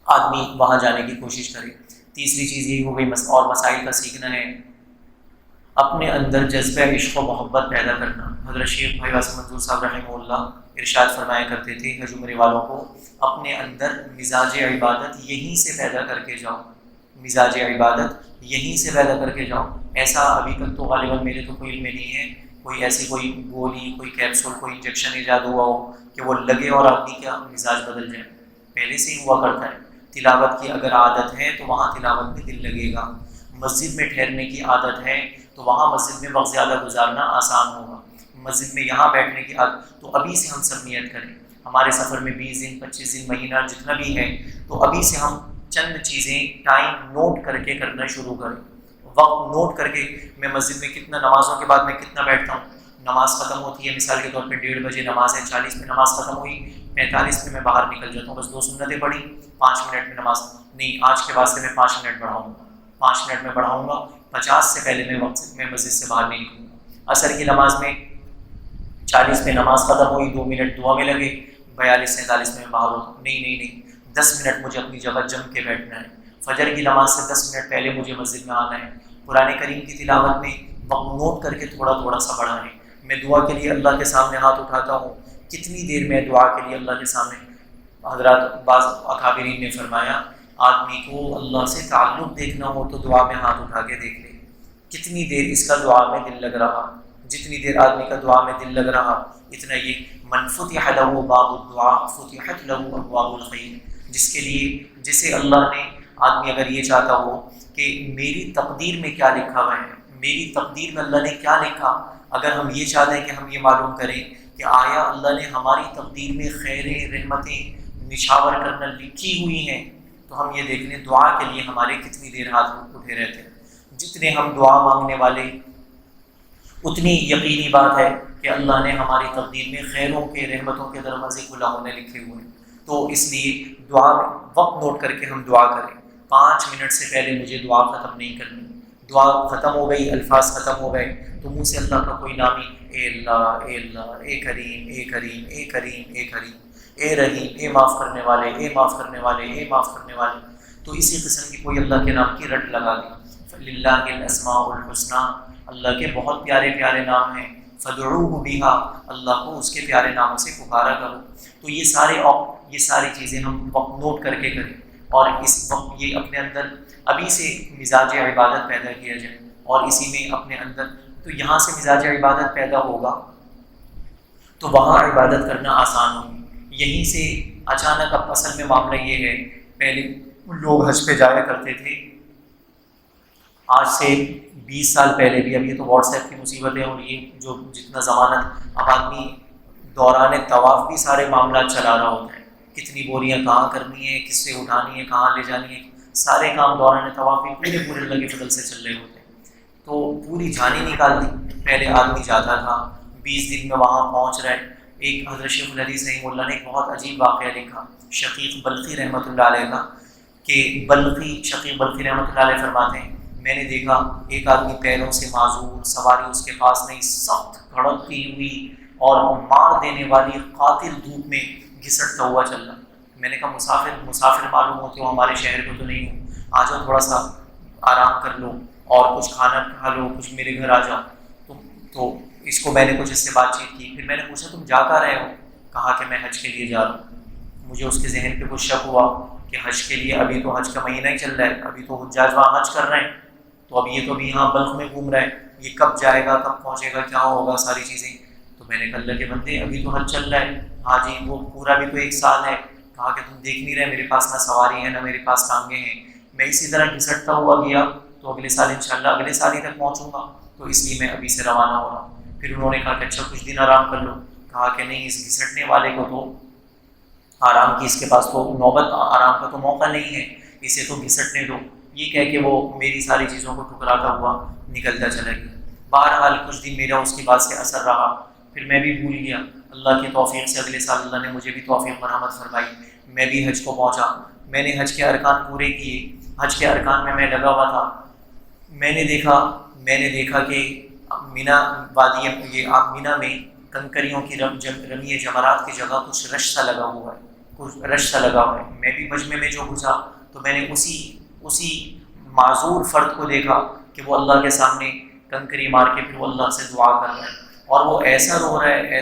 آدمی وہاں جانے کی کوشش کرے۔ تیسری چیز یہی ہو گئی اور مسائل کا سیکھنا ہے، اپنے اندر جذبہ عشق و محبت پیدا کرنا۔ حضرت شیخ بھائی واسم منظور صاحب رحمہ اللہ ارشاد فرمایا کرتے تھے حج عمرے والوں کو، اپنے اندر مزاج عبادت یہیں سے پیدا کر کے جاؤ، مزاج عبادت یہیں سے پیدا کر کے جاؤ۔ ایسا ابھی تک تو غالباً میرے تو کوئی علم میں نہیں ہے، کوئی ایسی کوئی گولی، کوئی کیپسول، کوئی انجیکشن ایجاد ہوا ہو کہ وہ لگے اور آدمی کا مزاج بدل جائے، پہلے سے ہی ہوا کرتا ہے۔ تلاوت کی اگر عادت ہے تو وہاں تلاوت میں دل لگے گا، مسجد میں ٹھہرنے کی عادت ہے تو وہاں مسجد میں وقت زیادہ گزارنا آسان ہوگا، مسجد میں یہاں بیٹھنے کی عادت، تو ابھی سے ہم سب نیت کریں۔ ہمارے سفر میں 20 دن، 25 دن، مہینہ جتنا بھی ہے، تو ابھی سے ہم چند چیزیں ٹائم نوٹ کر کے کرنا شروع کریں، وقت نوٹ کر کے میں مسجد میں کتنا، نمازوں کے بعد میں کتنا بیٹھتا ہوں۔ نماز ختم ہوتی ہے مثال کے طور پہ 1:30 بجے نماز ہے، 40 میں نماز ختم ہوئی، 45 میں میں باہر نکل جاتا ہوں، بس 2 سنتیں پڑھی، 5 منٹ میں نماز، نہیں آج کے بعد سے میں 5 منٹ بڑھاؤں گا، 5 منٹ میں بڑھاؤں گا، 50 سے پہلے میں مسجد سے باہر نہیں نکلوں گا۔ عصر کی نماز میں 40 میں نماز ختم ہوئی، 2 منٹ دعا میں لگے، 42 47 میں باہر ہوتا ہوں، نہیں 10 منٹ مجھے اپنی جگہ جم کے بیٹھنا ہے۔ فجر کی نماز سے 10 منٹ پہلے مجھے مسجد میں آنا ہے۔ قرآن کریم کی تلاوت میں وقت نوٹ کر کے تھوڑا سا بڑھائیں۔ میں دعا کے لیے اللہ کے سامنے ہاتھ اٹھاتا ہوں، کتنی دیر میں دعا کے لیے اللہ کے سامنے، حضرات بعض اکابرین نے فرمایا آدمی کو اللہ سے تعلق دیکھنا ہو تو دعا میں ہاتھ اٹھا کے دیکھ لے، کتنی دیر اس کا دعا میں دل لگ رہا، جتنی دیر آدمی کا دعا میں دل لگ رہا اتنا یہ من فتح لہ باب الدعاء فتحت لہ ابواب الخیر، جسے اللہ نے، آدمی اگر یہ چاہتا ہو کہ میری تقدیر میں کیا لکھا ہوا ہے، میری تقدیر میں اللہ نے کیا لکھا، اگر ہم یہ چاہتے ہیں کہ ہم یہ معلوم کریں کہ آیا اللہ نے ہماری تقدیر میں خیریں، رحمتیں نچھاور کرنا لکھی ہوئی ہیں، تو ہم یہ دیکھ لیں دعا کے لیے ہمارے کتنی دیر ہاتھ اٹھے رہتے ہیں۔ جتنے ہم دعا مانگنے والے اتنی یقینی بات ہے کہ اللہ نے ہماری تقدیر میں خیروں کے، رحمتوں کے دروازے کھلا ہونے لکھے ہوئے ہیں۔ تو اس لیے دعا میں وقت نوٹ کر کے ہم دعا کریں، 5 منٹ سے پہلے مجھے دعا ختم نہیں کرنی، دعا ختم ہو گئی، الفاظ ختم ہو گئے تو منہ سے اللہ کا کوئی نام ہی، اے اللہ، اے اللہ، اے کریم، اے کریم، اے کریم، اے کریم، اے رحیم، اے معاف کرنے والے، اے معاف کرنے والے، اے معاف کرنے والے، تو اسی قسم کی کوئی اللہ کے نام کی رٹ لگا دی۔ للہ الاسماء الحسنی، اللہ کے بہت پیارے پیارے نام ہیں، فدعوہ بہا، اللہ کو اس کے پیارے ناموں سے پکارا کرو۔ تو یہ ساری چیزیں ہم وقت نوٹ کر کے کریں، اور اس وقت یہ اپنے اندر ابھی سے مزاج عبادت پیدا کیا جائے، اور اسی میں اپنے اندر تو یہاں سے مزاج عبادت پیدا ہوگا تو وہاں عبادت کرنا آسان ہوگی۔ یہیں سے اچانک اب اصل میں معاملہ یہ ہے، پہلے لوگ حج پہ جایا کرتے تھے، آج سے 20 سال پہلے بھی، اب یہ تو واٹس ایپ کی مصیبتیں اور یہ جو جتنا ضمانت، اب آدمی دوران طواف بھی سارے معاملات چلا رہا ہوتا ہے، کتنی بوریاں کہاں کرنی ہے، کس سے اٹھانی ہے، کہاں لے جانی ہے، سارے کام دوران طواف بھی پورے اللہ کے فضل سے چل رہے ہوتے ہیں۔ تو پوری جان ہی نکال دی۔ پہلے آدمی جاتا تھا 20 دن میں وہاں پہنچ رہا ہے۔ ایک حضرت شیخ الحدیث رحمہ اللہ نے ایک بہت عجیب واقعہ لکھا، شقیق بلخی رحمۃ اللہ علیہ کا، کہ شقیق بلخی رحمۃ اللہ علیہ فرماتے ہیں، میں نے دیکھا ایک آدمی پیروں سے معذور، سواری اس کے پاس نہیں، سخت کڑکتی ہوئی اور مار دینے والی قاتل دھوپ میں گھسٹتا ہوا چل رہا۔ میں نے کہا مسافر معلوم ہوتے ہو، ہمارے شہر کو تو نہیں ہو، آ جاؤ تھوڑا سا آرام کر لو اور کچھ کھانا کھا لو، کچھ میرے گھر آ جاؤ۔ تو اس کو میں نے کچھ اس سے بات چیت کی، پھر میں نے پوچھا تم جا کہاں رہے ہو؟ کہا کہ میں حج کے لیے جا رہا ہوں۔ مجھے اس کے ذہن پہ کچھ شک ہوا کہ حج کے لیے، ابھی تو حج کا مہینہ ہی چل رہا ہے، ابھی تو حجاج وہاں حج کر رہے ہیں، تو اب یہ تو ابھی یہاں بلخ میں گھوم رہا ہے، یہ کب جائے گا، کب پہنچے گا، کیا ہوگا، ساری چیزیں۔ تو میں نے کہا اللہ کے بندے ابھی تو حج چل رہا ہے، ہاں جی وہ پورا بھی تو 1 سال ہے۔ کہا کہ تم دیکھ نہیں رہے میرے پاس نہ سواری ہے نہ میرے پاس ٹانگیں ہیں، میں اسی طرح گھسٹتا ہوا گیا تو اگلے سال انشاءاللہ اگلے سال ہی تک پہنچوں گا، تو اس لیے میں ابھی سے روانہ ہو رہا ہوں۔ پھر انہوں نے کہا کہ اچھا کچھ دن آرام کر لو۔ کہا کہ نہیں، اس گھسٹنے والے کو تو آرام کی، اس کے پاس تو نوبت آرام کا تو موقع نہیں ہے، اسے تو گھسٹنے دو۔ یہ کہہ کے وہ میری ساری چیزوں کو ٹھکراتا ہوا نکلتا چلا گیا۔ بہرحال کچھ دن میرا اس کی بات سے اثر رہا، پھر میں بھی بھول گیا۔ اللہ کی توفیق سے اگلے سال اللہ نے مجھے بھی توفیق مرحمت فرمائی، میں بھی حج کو پہنچا۔ میں نے حج کے ارکان پورے کیے، حج کے ارکان میں لگا ہوا تھا۔ میں نے دیکھا کہ مینا وادی، یہ مینا میں کنکریوں کی رمی جمرات کی جگہ کچھ رش سا لگا ہوا ہے، میں بھی مجمع میں جو گھسا تو میں نے اسی معذور فرد کو دیکھا کہ وہ اللہ کے سامنے کنکری مار کے پھر وہ اللہ سے دعا کر رہا ہے، اور وہ ایسا رو رہا ہے،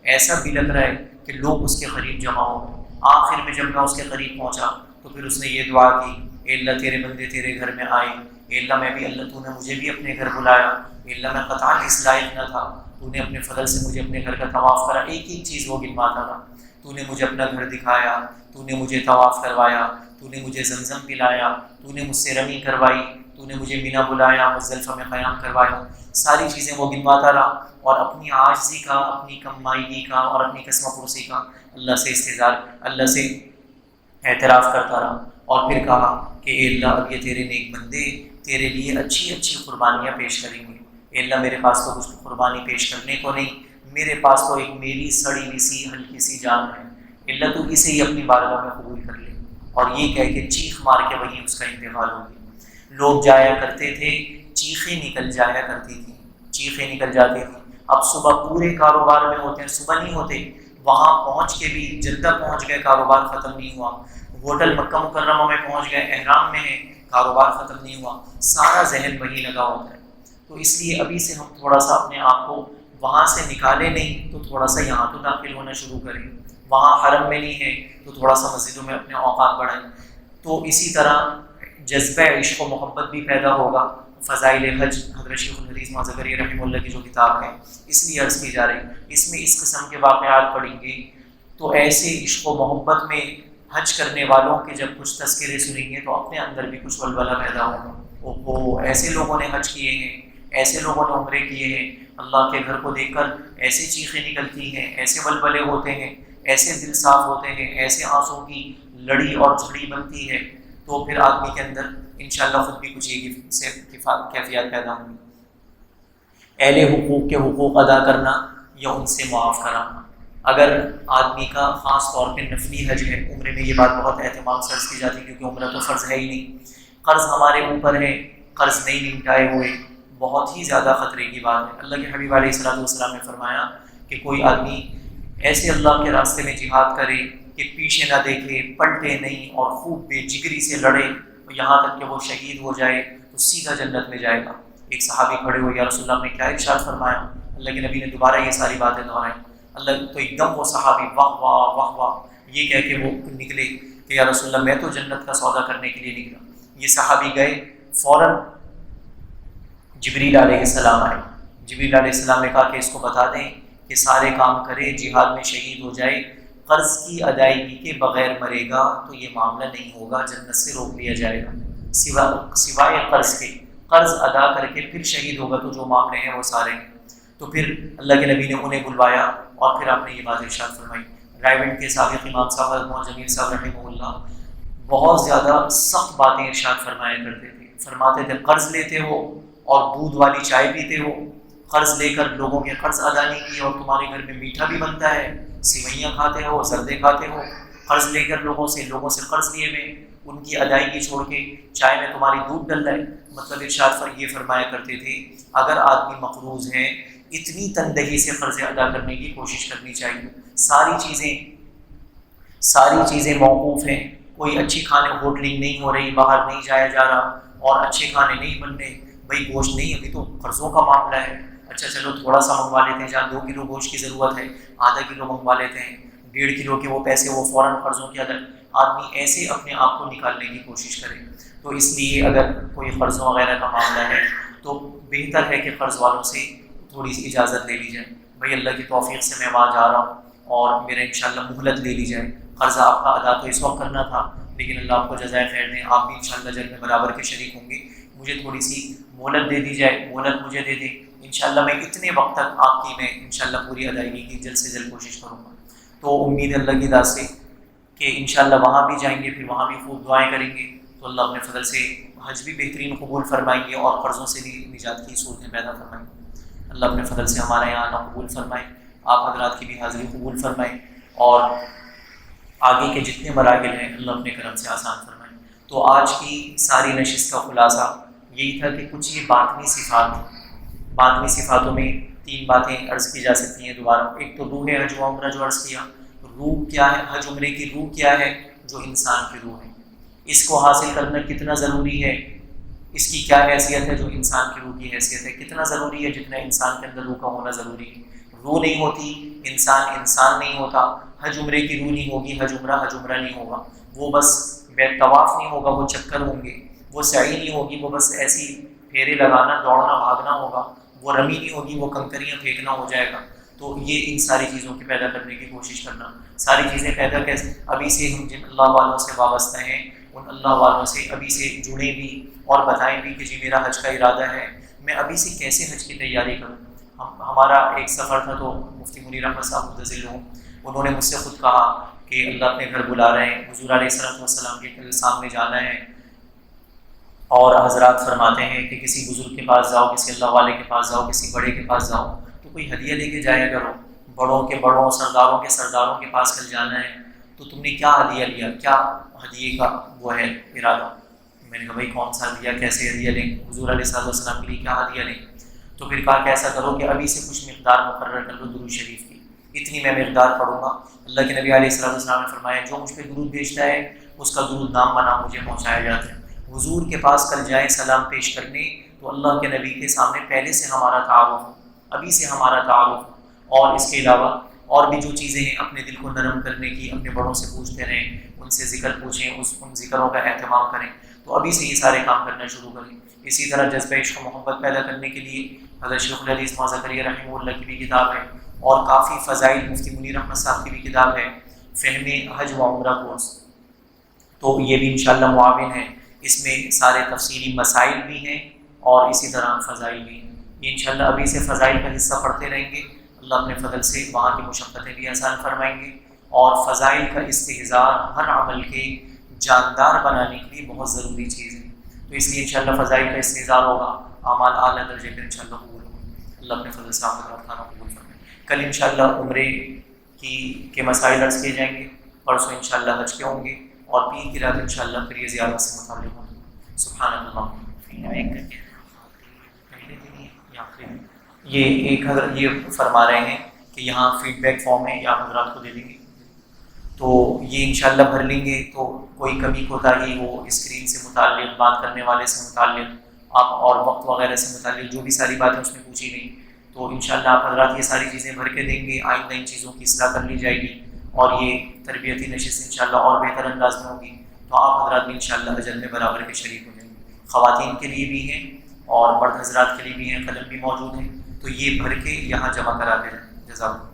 ایسا بلک رہا ہے کہ لوگ اس کے قریب جمع ہو گئے۔ آخر میں جب میں اس کے قریب پہنچا تو پھر اس نے یہ دعا کی، اے اللہ تیرے بندے تیرے گھر میں آئے، اے اللہ میں بھی، اللہ تو نے مجھے بھی اپنے گھر بلایا، اے اللہ میں قطعاً اس لائق نہ تھا، تو نے اپنے فضل سے مجھے اپنے گھر کا طواف کرا۔ ایک ایک چیز وہ گنواتا تھا، تو نے مجھے اپنا گھر دکھایا، تو نے مجھے طواف کروایا، تو نے مجھے زمزم پلایا، تو نے مجھ سے رمی کروائی، تو نے مجھے مینا بلایا، مزدلفہ میں قیام کروایا۔ ساری چیزیں وہ گنواتا رہا، اور اپنی عاجزی کا، اپنی کمائیگی کا اور اپنی قسم پرسی کا اللہ سے اعتراف کرتا رہا، اور پھر کہا کہ اے اللہ اب یہ تیرے نیک بندے تیرے لیے اچھی قربانیاں پیش کریں گے، اے اللہ میرے پاس تو کچھ قربانی پیش کرنے کو نہیں، میرے پاس تو ایک میری سڑی ہوئی سی ہلکی سی جان ہے، اے اللہ تو اسے ہی اپنی بارگاہ میں قبول کر لے۔ اور یہ کہہ کے چیخ مار کے وہیں اس کا انتقال ہو گیا۔ لوگ جایا کرتے تھے، چیخیں نکل جاتی تھیں۔ اب صبح پورے کاروبار میں ہوتے ہیں، صبح نہیں ہوتے، وہاں پہنچ کے بھی جدہ پہنچ گئے، کاروبار ختم نہیں ہوا، ہوٹل مکہ مکرمہ میں پہنچ گئے، احرام میں ہیں، کاروبار ختم نہیں ہوا، سارا ذہن وہی لگا ہوتا ہے۔ تو اس لیے ابھی سے ہم تھوڑا سا اپنے آپ کو وہاں سے نکالے نہیں تو تھوڑا سا یہاں تو داخل ہونا شروع کریں، وہاں حرم میں نہیں ہے تو تھوڑا سا مسجدوں میں اپنے اوقات بڑھائیں، تو اسی طرح جذبہ عشق و محبت بھی پیدا ہوگا۔ فضائل حج حضرت شیخ الحدیث معزگری رحمہ اللہ کی جو کتاب ہے، اس لیے عرض کی جا رہی، اس میں اس قسم کے واقعات پڑھیں گے تو ایسے عشق و محبت میں حج کرنے والوں کے جب کچھ تذکرے سنیں گے تو اپنے اندر بھی کچھ ولولہ پیدا ہوگا۔ وہ ایسے لوگوں نے حج کیے ہیں، ایسے لوگوں نے عمرے کیے ہیں، اللہ کے گھر کو دیکھ کر ایسی چیخیں نکلتی ہیں، ایسے ولولے ہوتے ہیں، ایسے دل صاف ہوتے ہیں، ایسے آنسوں کی لڑی اور جھڑی بنتی ہے، تو پھر آدمی کے اندر انشاءاللہ خود بھی کچھ یہ کیفیات پیدا ہوں گی۔ اہل حقوق کے حقوق ادا کرنا یا ان سے معاف کرانا۔ اگر آدمی کا خاص طور پہ نفلی حج ہے، عمرے میں یہ بات بہت اہتمام سے عرض کی جاتی ہے کیونکہ عمرہ تو فرض ہے ہی نہیں، قرض ہمارے اوپر ہے، قرض نہیں نمٹائے ہوئے، بہت ہی زیادہ خطرے کی بات ہے۔ اللہ کے حبیب علیہ السلام نے فرمایا کہ کوئی آدمی ایسے اللہ کے راستے میں جہاد کرے کہ پیچھے نہ دیکھے، پلٹے نہیں اور خوب بے جگری سے لڑے یہاں تک کہ وہ شہید ہو جائے، تو سیدھا جنت میں جائے گا۔ ایک صحابی کھڑے ہوئے، یا رسول اللہ نے کیا ارشاد فرمایا؟ اللہ کے نبی نے دوبارہ یہ ساری باتیں دہرائیں۔ اللہ تو ایک دم وہ صحابی واہ واہ واہ واہ یہ کہہ کے وہ نکلے کہ یا رسول اللہ میں تو جنت کا سودا کرنے کے لیے نکلا۔ یہ صحابی گئے، فوراً جبریل علیہ السلام آئے۔ جبریل علیہ السلام نے کہا کہ اس کو بتا دیں کہ سارے کام کرے، جہاد میں شہید ہو جائے، قرض کی ادائیگی کے بغیر مرے گا تو یہ معاملہ نہیں ہوگا، جنت سے روک دیا جائے گا، سوائے قرض کے۔ قرض ادا کر کے پھر شہید ہوگا تو جو معاملے ہیں وہ سارے ہیں۔ تو پھر اللہ کے نبی نے انہیں بلوایا اور پھر آپ نے یہ بات ارشاد فرمائی۔ رائیونڈ کے سابق امام صاحب حضرت محمد جمیل صاحب رحمہ اللہ بہت زیادہ سخت باتیں ارشاد فرمایا کرتے تھے۔ فرماتے تھے قرض لیتے ہو اور دودھ والی چائے پیتے ہو، قرض لے کر لوگوں کے قرض ادا نہیں کیے اور تمہارے گھر میں میٹھا بھی بنتا ہے، سوئیاں کھاتے ہو، زردے کھاتے ہو، قرض لے کر لوگوں سے قرض لیے ہوئے ان کی ادائیگی چھوڑ کے چائے میں تمہاری دودھ ڈل رہا ہے۔ مطلب ارشاد یہ فرمایا کرتے تھے اگر آدمی مقروض ہے اتنی تندگی سے قرض ادا کرنے کی کوشش کرنی چاہیے۔ ساری چیزیں موقوف ہیں، کوئی اچھی کھانے ہوٹلنگ نہیں ہو رہی، باہر نہیں جایا جا رہا اور اچھے کھانے نہیں بن رہے، بھائی گوشت نہیں، ابھی تو قرضوں کا معاملہ ہے، اچھا چلو تھوڑا سا منگوا لیتے ہیں، جہاں 2 کلو گوشت کی ضرورت ہے آدھا کلو منگوا لیتے ہیں، 1.5 کلو کے وہ پیسے وہ فوراً قرضوں کی ادا۔ آدمی ایسے اپنے آپ کو نکالنے کی کوشش کرے۔ تو اس لیے اگر کوئی قرضوں وغیرہ کا معاملہ ہے تو بہتر ہے کہ قرض والوں سے تھوڑی سی اجازت لے لی جائے، بھائی اللہ کی توفیق سے میں وہاں جا رہا ہوں اور میرا انشاءاللہ مہلت لے لی جائے، قرضہ آپ کا ادا تو اس وقت کرنا تھا لیکن اللہ آپ کو جزائے خیر دیں، آپ بھی انشاءاللہ جنت میں برابر کے شریک ہوں گے، مجھے تھوڑی سی مہلت دے دی جائے، مہلت مجھے دے دیں، انشاءاللہ میں اتنے وقت تک آپ کی میں انشاءاللہ پوری ادائیگی کی جلد سے جلد کوشش کروں گا۔ تو امید ہے اللہ کی ذات سے کہ انشاءاللہ وہاں بھی جائیں گے، پھر وہاں بھی خوب دعائیں کریں گے تو اللہ اپنے فضل سے حج بھی بہترین قبول فرمائیں گے اور قرضوں سے بھی نجات کی صورتیں پیدا فرمائیں گے۔ اللہ اپنے فضل سے ہمارے یہاں آنا قبول فرمائے، آپ حضرات کی بھی حاضری قبول فرمائیں اور آگے کے جتنے مراحل ہیں اللہ اپنے کرم سے آسان فرمائیں۔ تو آج کی ساری نشست کا خلاصہ یہی تھا کہ کچھ یہ باطنی صفاتوں میں 3 باتیں عرض کی جا سکتی ہیں دوبارہ۔ ایک تو روح حج و عمرہ جو عرض کیا، روح کیا ہے، حج عمرے کی روح کیا ہے؟ جو انسان کی روح ہے، اس کو حاصل کرنا کتنا ضروری ہے، اس کی کیا حیثیت ہے؟ جو انسان کی روح کی حیثیت ہے، کتنا ضروری ہے جتنا انسان کے اندر روح کا ہونا ضروری ہے۔ روح نہیں ہوتی انسان نہیں ہوتا، حج عمرے کی روح نہیں ہوگی حج عمرہ نہیں ہوگا، وہ بس طواف نہیں ہوگا، وہ چکر ہوں گے، وہ سعی نہیں ہوگی، وہ بس ایسی پھیرے لگانا دوڑنا بھاگنا ہوگا، وہ رمی نہیں ہوگی، وہ کنکریاں پھینکنا ہو جائے گا۔ تو یہ ان ساری چیزوں کی پیدا کرنے کی کوشش کرنا، ساری چیزیں پیدا کیسے؟ ابھی سے ہم جن اللہ والوں سے وابستہ ہیں ان اللہ والوں سے ابھی سے جڑیں بھی اور بتائیں بھی کہ جی میرا حج کا ارادہ ہے، میں ابھی سے کیسے حج کی تیاری کروں۔ ہمارا ایک سفر تھا تو مفتی منیر احمد صاحب مدظل ہوں، انہوں نے مجھ سے خود کہا کہ اللہ اپنے گھر بلا رہے ہیں، حضور علیہ السلام کے سامنے جانا ہے، اور حضرات فرماتے ہیں کہ کسی بزرگ کے پاس جاؤ، کسی اللہ والے کے پاس جاؤ، کسی بڑے کے پاس جاؤ تو کوئی ہدیہ لے کے جایا کرو، بڑوں کے بڑوں، سرداروں کے سرداروں کے پاس کل جانا ہے تو تم نے کیا ہدیہ لیا، کیا ہدیے کا وہ ہے ارادہ؟ میں نے کہا بھائی کون سا ہدیہ، کیسے ہدیہ لیں، حضور علیہ السلام کے لیے کیا ہدیہ لیں؟ تو پھر کہا کہ ایسا کرو کہ ابھی سے کچھ مقدار مقرر کر لو درود شریف کی، اتنی میں مقدار پڑھوں گا۔ اللہ کے نبی علیہ السلام نے فرمایا جو مجھ پہ درود بھیجتا ہے اس کا درود نام بنا مجھے پہنچایا جاتا ہے۔ حضور کے پاس کل جائیں سلام پیش کرنے تو اللہ کے نبی کے سامنے پہلے سے ہمارا تعارف ہو، ابھی سے ہمارا تعارف ہو، اور اس کے علاوہ اور بھی جو چیزیں ہیں اپنے دل کو نرم کرنے کی، اپنے بڑوں سے پوچھتے رہیں، ان سے ذکر پوچھیں، ان ذکروں کا اہتمام کریں، تو ابھی سے یہ سارے کام کرنا شروع کریں۔ اسی طرح جذبہ عشق و محبت پیدا کرنے کے لیے حضرت شیخ الحدیث مولانا زکریا رحمہ اللہ کی بھی کتاب ہے، اور کافی فضائل مفتی منیر احمد صاحب کی بھی کتاب ہے فہم حج و عمرہ کورس، تو یہ بھی انشاءاللہ معاون ہے، اس میں سارے تفصیلی مسائل بھی ہیں اور اسی طرح فضائل بھی ہیں۔ یہ انشاءاللہ ابھی سے فضائل کا حصہ پڑھتے رہیں گے، اللہ اپنے فضل سے وہاں کی مشقتیں بھی آسان فرمائیں گے، اور فضائل کا استحضار ہر عمل کے جاندار بنانے کے لیے بہت ضروری چیز ہے، تو اس لیے انشاءاللہ فضائل کا استحضار ہوگا، اعمال اعلیٰ درجے پر انشاءاللہ قبول ہوگا۔ اللہ اپنے فضل سے آپ کا کھانا قبول فرمائے۔ کل انشاءاللہ عمرے کے مسائل عرض کیے جائیں گے، پرسوں انشاءاللہ حج کے ہوں گے، اور پیر کی رات انشاءاللہ پھر یہ زیارت سے متعلق ہوں گے۔ سبحان اللہ۔ یہ ایک حضرت یہ فرما رہے ہیں کہ یہاں فیڈ بیک فارم ہے، یا حضرات کو دے دیں گے تو یہ انشاءاللہ بھر لیں گے، تو کوئی کمی کوتاہی ہو اسکرین سے متعلق، بات کرنے والے سے متعلق آپ اور وقت وغیرہ سے متعلق جو بھی ساری باتیں اس میں پوچھی گئیں، تو انشاءاللہ آپ حضرات یہ ساری چیزیں بھر کے دیں گے، آئندہ ان چیزوں کی اصلاح کر لی جائے گی اور یہ تربیتی نشست انشاءاللہ اور بہتر انداز میں ہوگی، تو آپ حضرات بھی انشاءاللہ اجر میں برابر کے شریک ہو جائیں گے۔ خواتین کے لیے بھی ہیں اور مرد حضرات کے لیے بھی ہیں، قلم بھی موجود ہیں، تو یہ بھر کے یہاں جمع کرا دیں۔ جزاک اللہ۔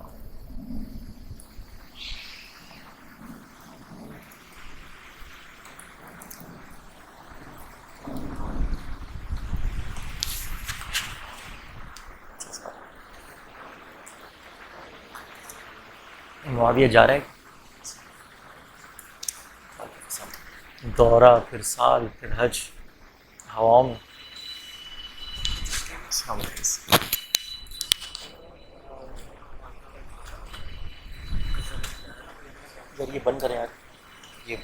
معاویہ جا رہا ہے دورہ، پھر سال، پھر حج، ہواؤں میں۔ السلام علیکم۔ اگر یہ بند کریں یار، یہ